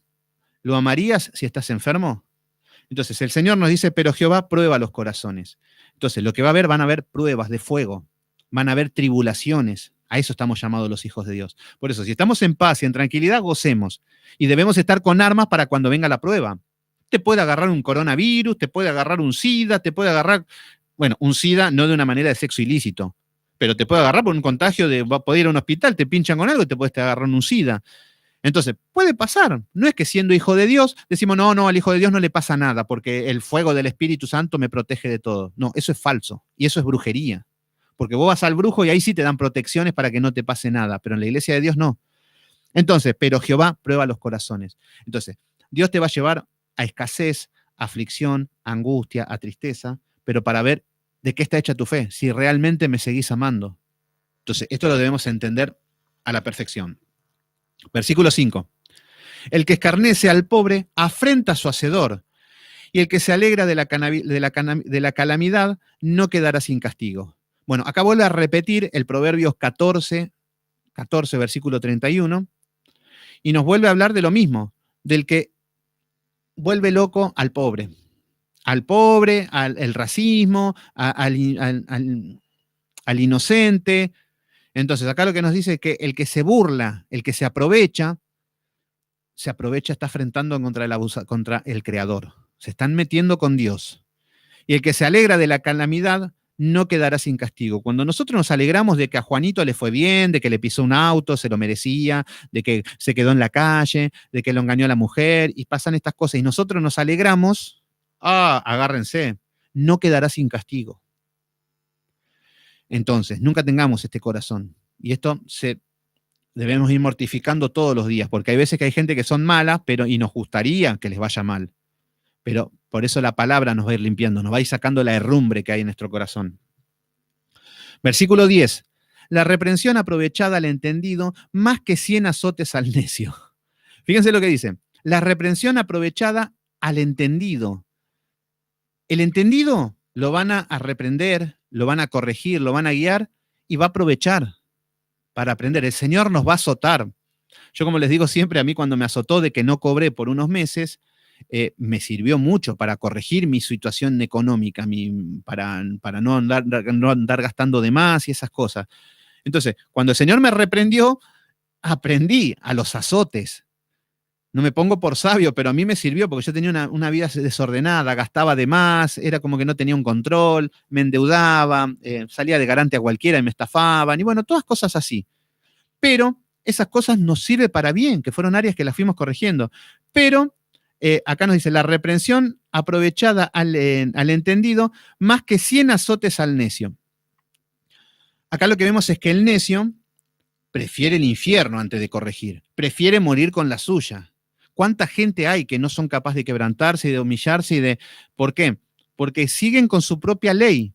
¿Lo amarías si estás enfermo? Entonces, el Señor nos dice, pero Jehová prueba los corazones. Entonces, lo que va a haber, van a haber pruebas de fuego, van a haber tribulaciones. A eso estamos llamados los hijos de Dios. Por eso, si estamos en paz y en tranquilidad, gocemos. Y debemos estar con armas para cuando venga la prueba. Te puede agarrar un coronavirus, te puede agarrar un SIDA, te puede agarrar, bueno, un SIDA no de una manera de sexo ilícito, pero te puede agarrar por un contagio de, poder ir a un hospital, te pinchan con algo y te puedes agarrar un SIDA. Entonces, puede pasar. No es que siendo hijo de Dios decimos, no, al hijo de Dios no le pasa nada porque el fuego del Espíritu Santo me protege de todo. No, eso es falso y eso es brujería. Porque vos vas al brujo y ahí sí te dan protecciones para que no te pase nada, pero en la iglesia de Dios no. Entonces, pero Jehová prueba los corazones. Entonces, Dios te va a llevar a escasez, a aflicción, a angustia, a tristeza, pero para ver de qué está hecha tu fe, si realmente me seguís amando. Entonces, esto lo debemos entender a la perfección. Versículo 5. El que escarnece al pobre afrenta a su hacedor, y el que se alegra de la calamidad no quedará sin castigo. Bueno, acá vuelve a repetir el Proverbios 14, versículo 31, y nos vuelve a hablar de lo mismo, del que vuelve loco al pobre, al racismo, al inocente. Entonces, acá lo que nos dice es que el que se burla, el que se aprovecha, está afrentando contra el Creador. Se están metiendo con Dios. Y el que se alegra de la calamidad no quedará sin castigo. Cuando nosotros nos alegramos de que a Juanito le fue bien, de que le pisó un auto, se lo merecía, de que se quedó en la calle, de que lo engañó a la mujer, y pasan estas cosas, y nosotros nos alegramos, agárrense, no quedará sin castigo. Entonces, nunca tengamos este corazón. Y esto debemos ir mortificando todos los días, porque hay veces que hay gente que son malas, y nos gustaría que les vaya mal. Pero por eso la palabra nos va a ir limpiando, nos va a ir sacando la herrumbre que hay en nuestro corazón. Versículo 10. La reprensión aprovechada al entendido, más que 100 azotes al necio. Fíjense lo que dice. La reprensión aprovechada al entendido. El entendido lo van a reprender, lo van a corregir, lo van a guiar y va a aprovechar para aprender. El Señor nos va a azotar. Yo, como les digo siempre, a mí cuando me azotó de que no cobré por unos meses, me sirvió mucho para corregir mi situación económica, para no andar gastando de más y esas cosas. Entonces, cuando el Señor me reprendió, aprendí a los azotes. No me pongo por sabio, pero a mí me sirvió porque yo tenía una vida desordenada, gastaba de más, era como que no tenía un control, me endeudaba, salía de garante a cualquiera y me estafaban, y bueno, todas cosas así. Pero esas cosas nos sirven para bien, que fueron áreas que las fuimos corrigiendo. Pero acá nos dice, la reprensión aprovechada al entendido, más que 100 azotes al necio. Acá lo que vemos es que el necio prefiere el infierno antes de corregir, prefiere morir con la suya. ¿Cuánta gente hay que no son capaces de quebrantarse y de humillarse y de... ¿Por qué? Porque siguen con su propia ley.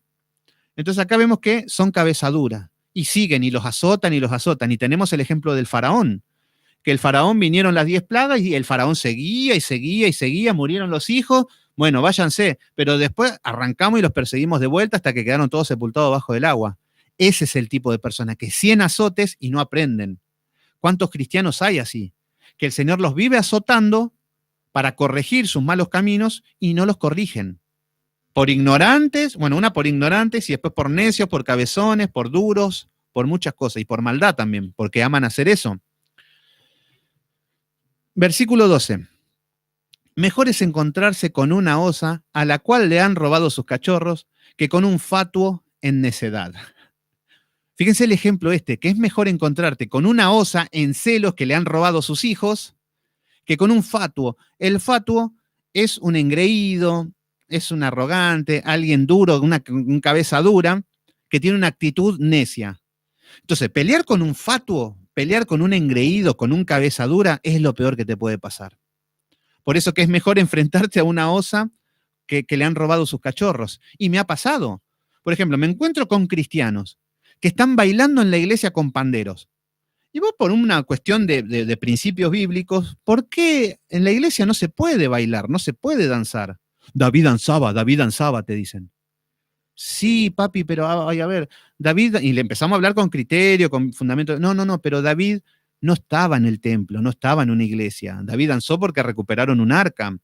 Entonces acá vemos que son cabeza dura y siguen y los azotan y los azotan. Y tenemos el ejemplo del faraón, que el faraón vinieron las 10 plagas y el faraón seguía y seguía y seguía, murieron los hijos, bueno, váyanse, pero después arrancamos y los perseguimos de vuelta hasta que quedaron todos sepultados bajo el agua. Ese es el tipo de persona que 100 azotes y no aprenden. ¿Cuántos cristianos hay así? Que el Señor los vive azotando para corregir sus malos caminos y no los corrigen. Por ignorantes, bueno, una por ignorantes y después por necios, por cabezones, por duros, por muchas cosas y por maldad también, porque aman hacer eso. Versículo 12. Mejor es encontrarse con una osa a la cual le han robado sus cachorros que con un fatuo en necedad. Fíjense el ejemplo que es mejor encontrarte con una osa en celos que le han robado sus hijos que con un fatuo. El fatuo es un engreído, es un arrogante, alguien duro, una cabeza dura, que tiene una actitud necia. Entonces, pelear con un fatuo, pelear con un engreído, con un cabeza dura, es lo peor que te puede pasar. Por eso que es mejor enfrentarte a una osa que le han robado sus cachorros. Y me ha pasado. Por ejemplo, me encuentro con cristianos que están bailando en la iglesia con panderos. Y vos, por una cuestión de principios bíblicos, ¿por qué en la iglesia no se puede bailar, no se puede danzar? David danzaba, te dicen. Sí, papi, pero ay, a ver, David, y le empezamos a hablar con criterio, con fundamento. No, pero David no estaba en el templo, no estaba en una iglesia. David danzó porque recuperaron un arca.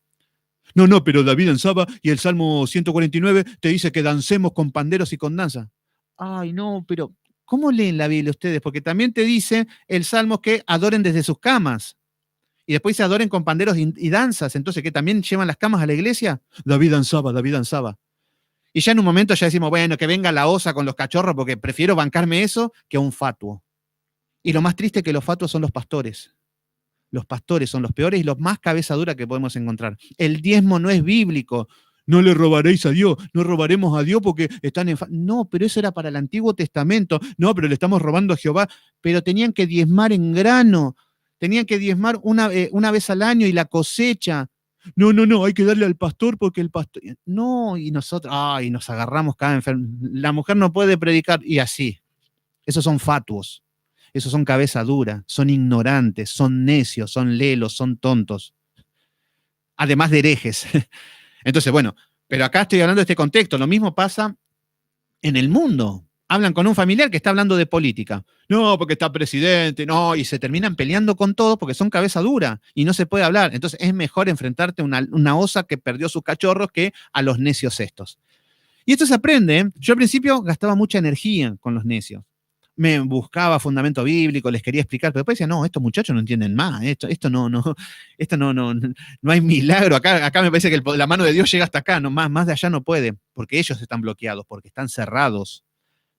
No, pero David danzaba y el Salmo 149 te dice que dancemos con panderos y con danza. Ay, no, pero ¿cómo leen la Biblia ustedes? Porque también te dice el Salmo que adoren desde sus camas. Y después se adoren con panderos y danzas. Entonces, ¿que también llevan las camas a la iglesia? David danzaba. Y ya en un momento ya decimos, bueno, que venga la osa con los cachorros porque prefiero bancarme eso que a un fatuo. Y lo más triste es que los fatuos son los pastores. Los pastores son los peores y los más cabeza dura que podemos encontrar. El diezmo no es bíblico. No le robaréis a Dios, no robaremos a Dios porque están en... No, pero eso era para el Antiguo Testamento. No, pero le estamos robando a Jehová. Pero tenían que diezmar en grano. Tenían que diezmar una vez al año y la cosecha. No, hay que darle al pastor porque el pastor... No, y nosotros, nos agarramos cada enfermo. La mujer no puede predicar y así. Esos son fatuos. Esos son cabeza dura, son ignorantes, son necios, son lelos, son tontos. Además de herejes. Entonces, bueno, pero acá estoy hablando de este contexto. Lo mismo pasa en el mundo. Hablan con un familiar que está hablando de política. No, porque está presidente, no, y se terminan peleando con todos porque son cabeza dura y no se puede hablar. Entonces es mejor enfrentarte a una osa que perdió sus cachorros que a los necios estos. Y esto se aprende, ¿eh? Yo al principio gastaba mucha energía con los necios. Me buscaba fundamento bíblico, les quería explicar, pero después decía, no, estos muchachos no entienden más, esto no hay milagro, acá me parece que la mano de Dios llega hasta acá, no, más de allá no puede, porque ellos están bloqueados, porque están cerrados,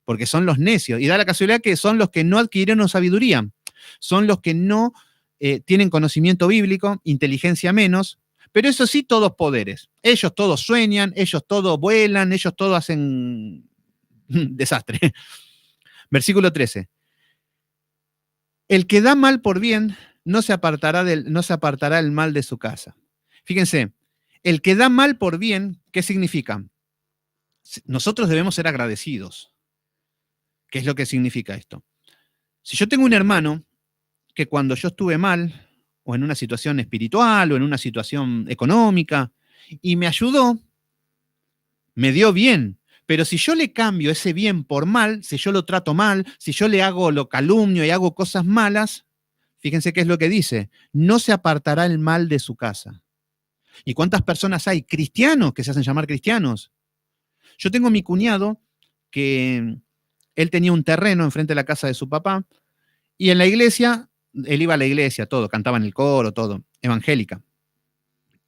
porque son los necios, y da la casualidad que son los que no adquirieron sabiduría, son los que no tienen conocimiento bíblico, inteligencia menos, pero eso sí, todos poderes, ellos todos sueñan, ellos todos vuelan, ellos todos hacen desastre. Versículo 13. El que da mal por bien no se apartará el mal de su casa. Fíjense, el que da mal por bien, ¿qué significa? Nosotros debemos ser agradecidos. ¿Qué es lo que significa esto? Si yo tengo un hermano que cuando yo estuve mal, o en una situación espiritual, o en una situación económica, y me ayudó, me dio bien. Pero si yo le cambio ese bien por mal, si yo lo trato mal, si yo lo calumnio y hago cosas malas, fíjense qué es lo que dice, no se apartará el mal de su casa. ¿Y cuántas personas hay? Cristianos que se hacen llamar cristianos. Yo tengo mi cuñado que él tenía un terreno enfrente de la casa de su papá y en la iglesia, él iba a la iglesia, todo, cantaba en el coro, todo, evangélica.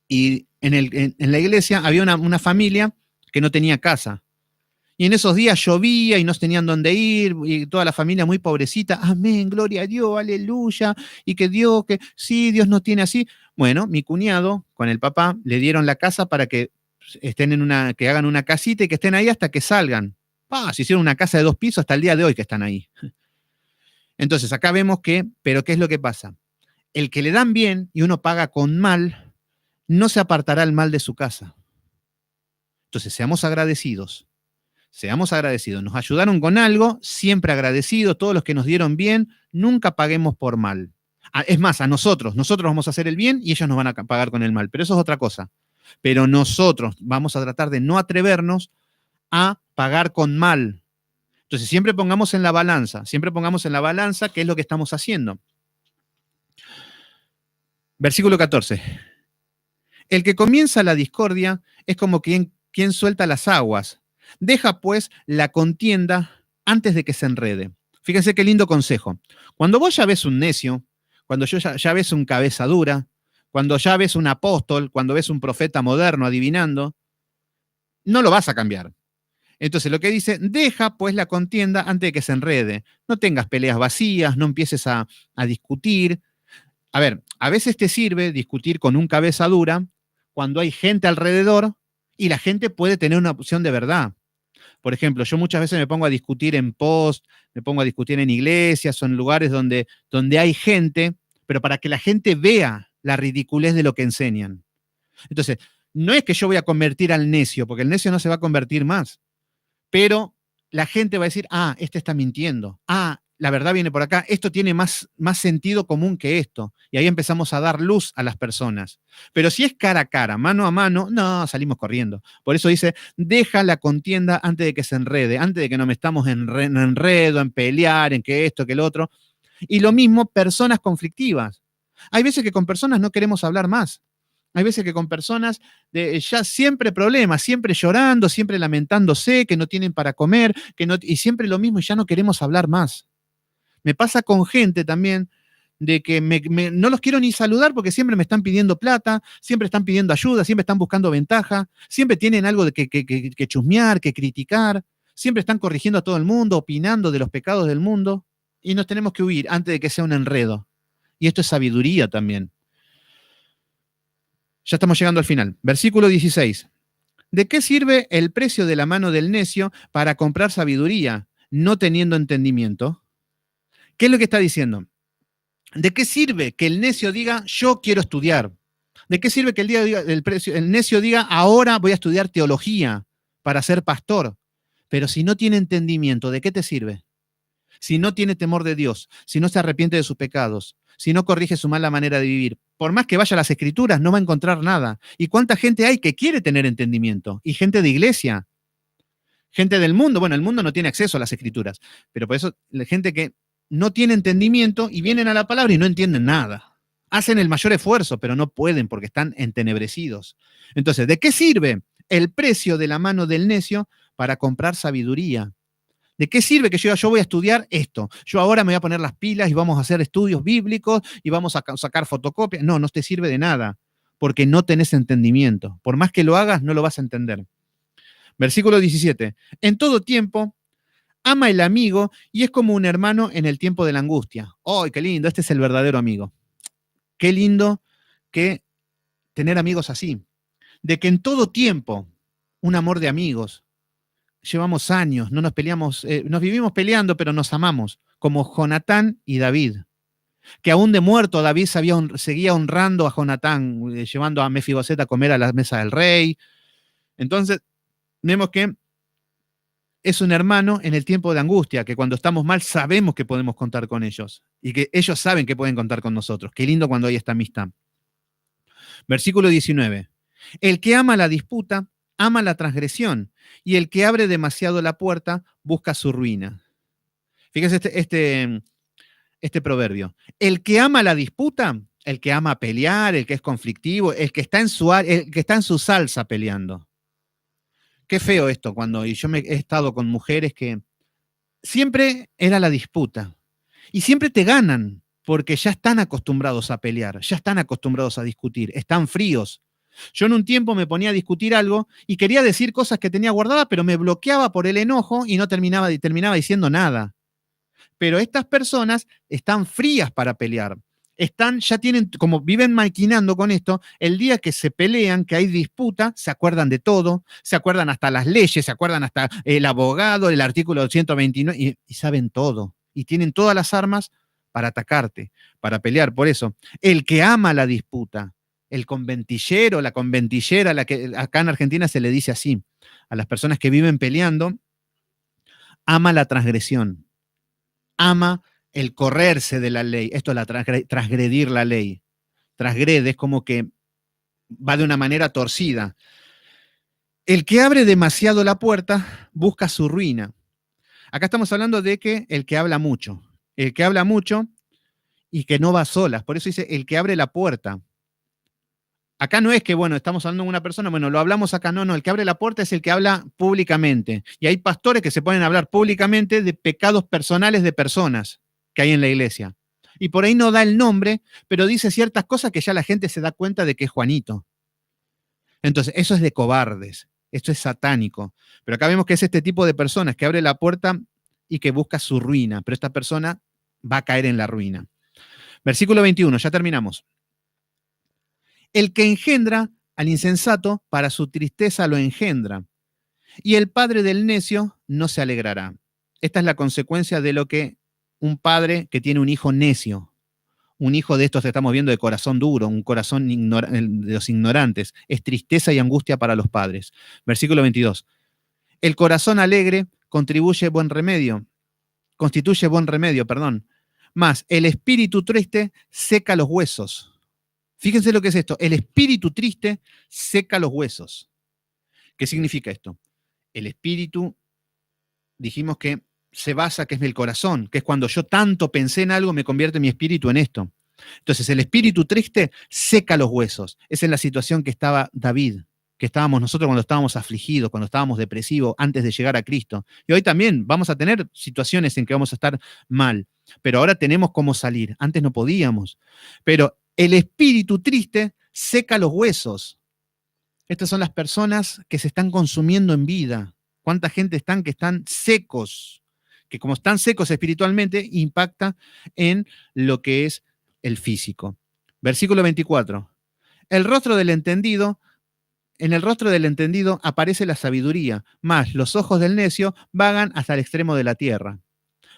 Y en la iglesia había una familia que no tenía casa. Y en esos días llovía y no tenían dónde ir, y toda la familia muy pobrecita, amén, gloria a Dios, aleluya, y que Dios nos tiene así. Bueno, mi cuñado con el papá le dieron la casa para que que hagan una casita y que estén ahí hasta que salgan. Se hicieron una casa de 2 pisos hasta el día de hoy que están ahí. Entonces, acá vemos pero ¿qué es lo que pasa? El que le dan bien y uno paga con mal, no se apartará el mal de su casa. Entonces, seamos agradecidos. Seamos agradecidos. Nos ayudaron con algo, siempre agradecidos. Todos los que nos dieron bien, nunca paguemos por mal. Es más, a nosotros vamos a hacer el bien y ellos nos van a pagar con el mal. Pero eso es otra cosa. Pero nosotros vamos a tratar de no atrevernos a pagar con mal. Entonces, siempre pongamos en la balanza qué es lo que estamos haciendo. Versículo 14. El que comienza la discordia es como quien suelta las aguas. Deja, pues, la contienda antes de que se enrede. Fíjense qué lindo consejo. Cuando vos ya ves un necio, cuando ya ves un cabeza dura, cuando ya ves un apóstol, cuando ves un profeta moderno adivinando, no lo vas a cambiar. Entonces, lo que dice, deja, pues, la contienda antes de que se enrede. No tengas peleas vacías, no empieces a discutir. A ver, a veces te sirve discutir con un cabeza dura cuando hay gente alrededor y la gente puede tener una opción de verdad. Por ejemplo, yo muchas veces me pongo a discutir en post, me pongo a discutir en iglesias o en lugares donde hay gente, pero para que la gente vea la ridiculez de lo que enseñan. Entonces, no es que yo voy a convertir al necio, porque el necio no se va a convertir más, pero la gente va a decir, este está mintiendo, la verdad viene por acá, esto tiene más sentido común que esto. Y ahí empezamos a dar luz a las personas. Pero si es cara a cara, mano a mano, no, salimos corriendo. Por eso dice, deja la contienda antes de que se enrede, antes de que nos metamos en enredo, en pelear, en que esto, que el otro. Y lo mismo, personas conflictivas. Hay veces que con personas no queremos hablar más. Hay veces que con personas ya siempre problemas, siempre llorando, siempre lamentándose, que no tienen para comer, y siempre lo mismo y ya no queremos hablar más. Me pasa con gente también de que no los quiero ni saludar porque siempre me están pidiendo plata, siempre están pidiendo ayuda, siempre están buscando ventaja, siempre tienen algo de que chusmear, que criticar, siempre están corrigiendo a todo el mundo, opinando de los pecados del mundo, y nos tenemos que huir antes de que sea un enredo. Y esto es sabiduría también. Ya estamos llegando al final. Versículo 16. ¿De qué sirve el precio de la mano del necio para comprar sabiduría, no teniendo entendimiento? ¿Qué es lo que está diciendo? ¿De qué sirve que el necio diga, yo quiero estudiar? ¿De qué sirve que el necio diga, ahora voy a estudiar teología para ser pastor? Pero si no tiene entendimiento, ¿de qué te sirve? Si no tiene temor de Dios, si no se arrepiente de sus pecados, si no corrige su mala manera de vivir, por más que vaya a las Escrituras, no va a encontrar nada. ¿Y cuánta gente hay que quiere tener entendimiento? Y gente de iglesia, gente del mundo. Bueno, el mundo no tiene acceso a las Escrituras, pero por eso la gente que no tiene entendimiento y vienen a la palabra y no entienden nada. Hacen el mayor esfuerzo, pero no pueden porque están entenebrecidos. Entonces, ¿de qué sirve el precio de la mano del necio para comprar sabiduría? ¿De qué sirve que yo voy a estudiar esto? Yo ahora me voy a poner las pilas y vamos a hacer estudios bíblicos y vamos a sacar fotocopias. No, no te sirve de nada, porque no tenés entendimiento. Por más que lo hagas, no lo vas a entender. Versículo 17. En todo tiempo, ama el amigo y es como un hermano en el tiempo de la angustia. ¡Ay, qué lindo! Este es el verdadero amigo. Qué lindo que tener amigos así. De que en todo tiempo, un amor de amigos. Llevamos años, no nos peleamos, nos vivimos peleando, pero nos amamos, como Jonatán y David. Que aún de muerto David seguía honrando a Jonatán, llevando a Mefiboset a comer a la mesa del rey. Entonces, vemos que es un hermano en el tiempo de angustia, que cuando estamos mal sabemos que podemos contar con ellos y que ellos saben que pueden contar con nosotros. Qué lindo cuando hay esta amistad. Versículo 19. El que ama la disputa, ama la transgresión, y el que abre demasiado la puerta, busca su ruina. Fíjese este proverbio. El que ama la disputa, el que ama pelear, el que es conflictivo, el que está en su salsa peleando. Qué feo esto y yo he estado con mujeres que siempre era la disputa y siempre te ganan porque ya están acostumbrados a pelear, ya están acostumbrados a discutir, están fríos. Yo en un tiempo me ponía a discutir algo y quería decir cosas que tenía guardadas, pero me bloqueaba por el enojo y no terminaba diciendo nada. Pero estas personas están frías para pelear. Ya tienen, como viven maquinando con esto, el día que se pelean, que hay disputa, se acuerdan de todo, se acuerdan hasta las leyes, se acuerdan hasta el abogado, el artículo 129, y saben todo. Y tienen todas las armas para atacarte, para pelear. Por eso, el que ama la disputa, el conventillero, la conventillera, la que acá en Argentina se le dice así, a las personas que viven peleando, ama la transgresión, ama el correrse de la ley. Esto es transgredir la ley. Transgrede es como que va de una manera torcida. El que abre demasiado la puerta busca su ruina. Acá estamos hablando de que el que habla mucho y que no va a solas. Por eso dice el que abre la puerta. Acá no es que, estamos hablando con una persona, lo hablamos acá, no, el que abre la puerta es el que habla públicamente. Y hay pastores que se ponen a hablar públicamente de pecados personales de personas que hay en la iglesia. Y por ahí no da el nombre, pero dice ciertas cosas que ya la gente se da cuenta de que es Juanito. Entonces, eso es de cobardes, esto es satánico. Pero acá vemos que es este tipo de personas que abre la puerta y que busca su ruina, pero esta persona va a caer en la ruina. Versículo 21, ya terminamos. El que engendra al insensato, para su tristeza lo engendra. y el padre del necio no se alegrará. Esta es la consecuencia de lo que un padre que tiene un hijo necio, un hijo de estos que estamos viendo de corazón duro, un corazón de los ignorantes, es tristeza y angustia para los padres. Versículo 22. El corazón alegre constituye buen remedio, Mas el espíritu triste seca los huesos. Fíjense lo que es esto. El espíritu triste seca los huesos. ¿Qué significa esto? El espíritu, dijimos que se basa, que es el corazón, que es cuando yo tanto pensé en algo, me convierte mi espíritu en esto. Entonces, el espíritu triste seca los huesos. Esa es la situación que estaba David, que estábamos nosotros cuando estábamos afligidos, cuando estábamos depresivos, antes de llegar a Cristo. Y hoy también vamos a tener situaciones en que vamos a estar mal, pero ahora tenemos cómo salir. Antes no podíamos. Pero el espíritu triste seca los huesos. Estas son las personas que se están consumiendo en vida. ¿Cuánta gente están que están secos? Que como están secos espiritualmente, impacta en lo que es el físico. Versículo 24. El rostro del entendido, en el rostro del entendido aparece la sabiduría, mas los ojos del necio vagan hasta el extremo de la tierra.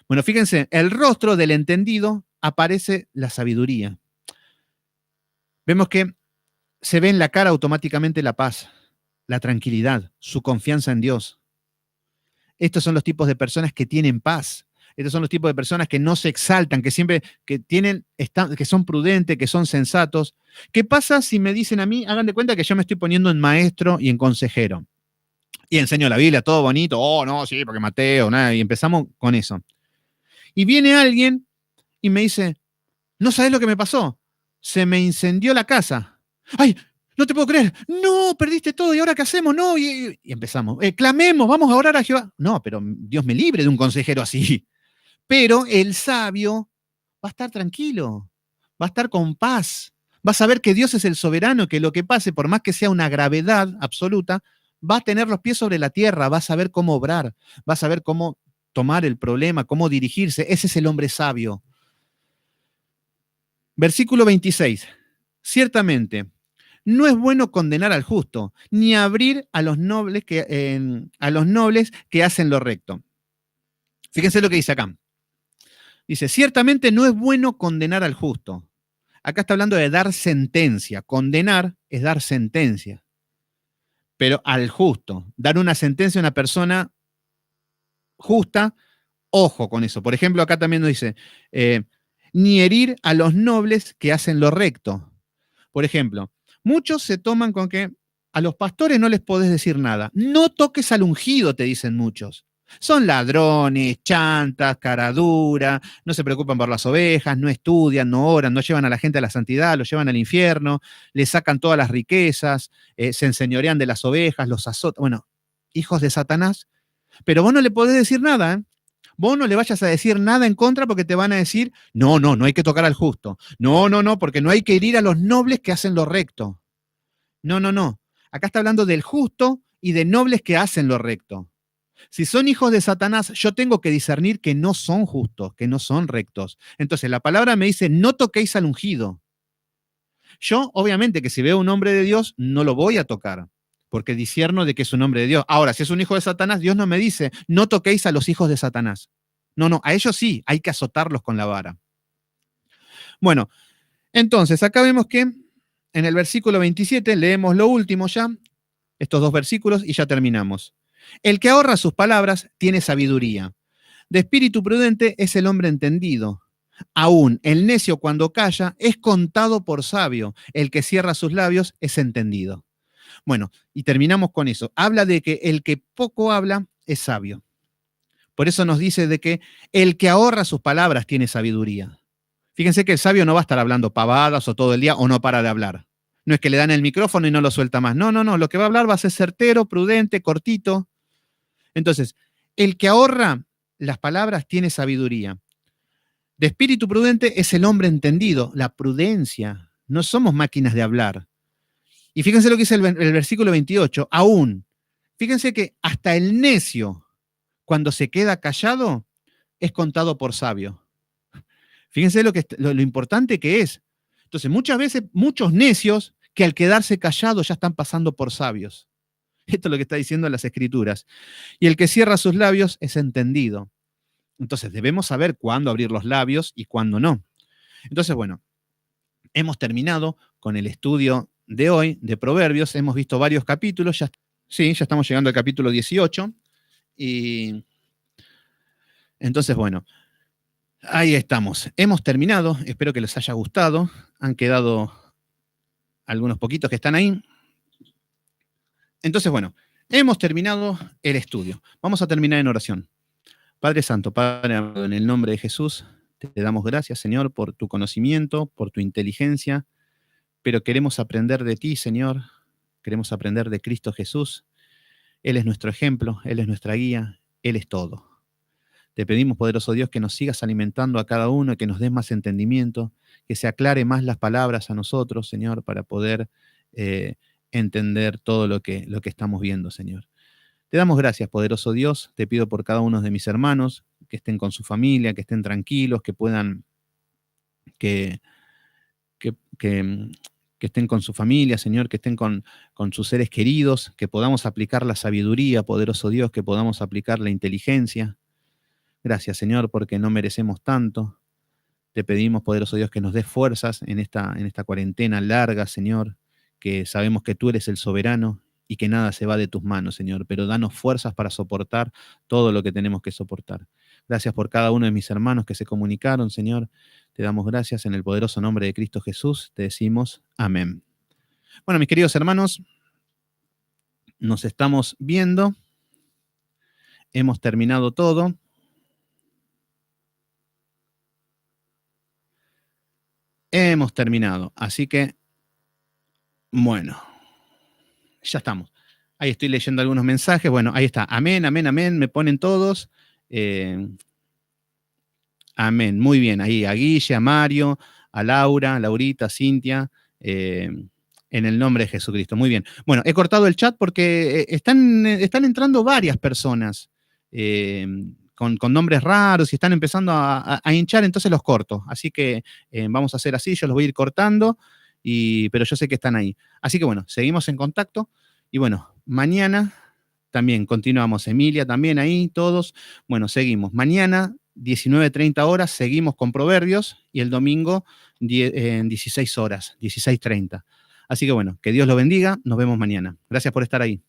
Bueno, fíjense, el rostro del entendido aparece la sabiduría. Vemos que se ve en la cara automáticamente la paz, la tranquilidad, su confianza en Dios. Estos son los tipos de personas que tienen paz. Estos son los tipos de personas que no se exaltan, que siempre que son prudentes, que son sensatos. ¿Qué pasa si me dicen a mí, hagan de cuenta que yo me estoy poniendo en maestro y en consejero? Y enseño la Biblia, todo bonito. Oh, no, sí, porque Mateo, nada. Y empezamos con eso. Y viene alguien y me dice, ¿no sabes lo que me pasó? Se me incendió la casa. ¡Ay! No te puedo creer. No, perdiste todo. ¿Y ahora qué hacemos? No. Y empezamos. Clamemos, vamos a orar a Jehová. No, pero Dios me libre de un consejero así. Pero el sabio va a estar tranquilo, va a estar con paz, va a saber que Dios es el soberano, que lo que pase, por más que sea una gravedad absoluta, va a tener los pies sobre la tierra, va a saber cómo obrar, va a saber cómo tomar el problema, cómo dirigirse. Ese es el hombre sabio. Versículo 26. Ciertamente, no es bueno condenar al justo, ni abrir a los nobles que hacen lo recto. Fíjense lo que dice acá. Dice, ciertamente no es bueno condenar al justo. Acá está hablando de dar sentencia. Condenar es dar sentencia. Pero al justo, dar una sentencia a una persona justa, ojo con eso. Por ejemplo, acá también nos dice, ni herir a los nobles que hacen lo recto. Por ejemplo, muchos se toman con que a los pastores no les podés decir nada. No toques al ungido, te dicen muchos. Son ladrones, chantas, cara dura, no se preocupan por las ovejas, no estudian, no oran, no llevan a la gente a la santidad, los llevan al infierno, le sacan todas las riquezas, se enseñorean de las ovejas, los azotan. Bueno, hijos de Satanás. Pero vos no le podés decir nada, ¿eh? Vos no le vayas a decir nada en contra porque te van a decir, no, no, no hay que tocar al justo. No, no, no, porque no hay que herir a los nobles que hacen lo recto. No, no, no. Acá está hablando del justo y de nobles que hacen lo recto. Si son hijos de Satanás, yo tengo que discernir que no son justos, que no son rectos. Entonces, la palabra me dice, no toquéis al ungido. Yo, obviamente, que si veo un hombre de Dios, no lo voy a tocar, porque discierno de que es un hombre de Dios. Ahora, si es un hijo de Satanás, Dios no me dice, no toquéis a los hijos de Satanás. No, no, a ellos sí, hay que azotarlos con la vara. Bueno, entonces, acá vemos que en el versículo 27, leemos lo último ya, estos dos versículos, y ya terminamos. El que ahorra sus palabras tiene sabiduría. De espíritu prudente es el hombre entendido. Aún el necio cuando calla es contado por sabio. El que cierra sus labios es entendido. Bueno, y terminamos con eso. Habla de que el que poco habla es sabio. Por eso nos dice de que el que ahorra sus palabras tiene sabiduría. Fíjense que el sabio no va a estar hablando pavadas o todo el día o no para de hablar. No es que le dan el micrófono y no lo suelta más. No, no, no. Lo que va a hablar va a ser certero, prudente, cortito. Entonces, el que ahorra las palabras tiene sabiduría. De espíritu prudente es el hombre entendido, la prudencia. No somos máquinas de hablar. Y fíjense lo que dice el versículo 28. Aún, fíjense que hasta el necio, cuando se queda callado, es contado por sabio. Fíjense lo importante que es. Entonces, muchas veces, muchos necios que al quedarse callados ya están pasando por sabios. Esto es lo que está diciendo las Escrituras. Y el que cierra sus labios es entendido. Entonces debemos saber cuándo abrir los labios y cuándo no. Entonces, bueno, hemos terminado con el estudio de hoy de Proverbios. Hemos visto varios capítulos. Sí, ya estamos llegando al capítulo 18. Y entonces, bueno, ahí estamos. Hemos terminado. Espero que les haya gustado. Han quedado algunos poquitos que están ahí. Entonces, bueno, hemos terminado el estudio. Vamos a terminar en oración. Padre Santo, Padre amado, en el nombre de Jesús, te damos gracias, Señor, por tu conocimiento, por tu inteligencia, pero queremos aprender de ti, Señor. Queremos aprender de Cristo Jesús. Él es nuestro ejemplo, Él es nuestra guía, Él es todo. Te pedimos, poderoso Dios, que nos sigas alimentando a cada uno, que nos des más entendimiento, que se aclare más las palabras a nosotros, Señor, para poder entender todo lo que estamos viendo, Señor. Te damos gracias, poderoso Dios. Te pido por cada uno de mis hermanos, que estén con su familia, que estén tranquilos, que puedan, que, que, que, que estén con su familia, Señor, que estén con sus seres queridos, que podamos aplicar la sabiduría, poderoso Dios, que podamos aplicar la inteligencia. Gracias, Señor, porque no merecemos tanto. Te pedimos, poderoso Dios, que nos des fuerzas en esta cuarentena larga, Señor, que sabemos que tú eres el soberano y que nada se va de tus manos, Señor, pero danos fuerzas para soportar todo lo que tenemos que soportar. Gracias por cada uno de mis hermanos que se comunicaron, Señor. Te damos gracias en el poderoso nombre de Cristo Jesús. Te decimos amén. Bueno, mis queridos hermanos, nos estamos viendo. Hemos terminado todo. Hemos terminado. Así que, bueno, ya estamos. Ahí estoy leyendo algunos mensajes. Bueno, ahí está. Amén, amén, amén. Me ponen todos. Amén. Muy bien. Ahí a Guille, a Mario, a Laura, a Laurita, a Cintia. En el nombre de Jesucristo. Muy bien. Bueno, he cortado el chat porque están entrando varias personas con nombres raros y están empezando a hinchar, entonces los corto. Así que vamos a hacer así, yo los voy a ir cortando, pero yo sé que están ahí. Así que bueno, seguimos en contacto y bueno, mañana también continuamos. Emilia también ahí, todos. Bueno, seguimos. Mañana, 19:30 horas, seguimos con Proverbios y el domingo, 16 horas, 16:30. Así que bueno, que Dios lo bendiga. Nos vemos mañana. Gracias por estar ahí.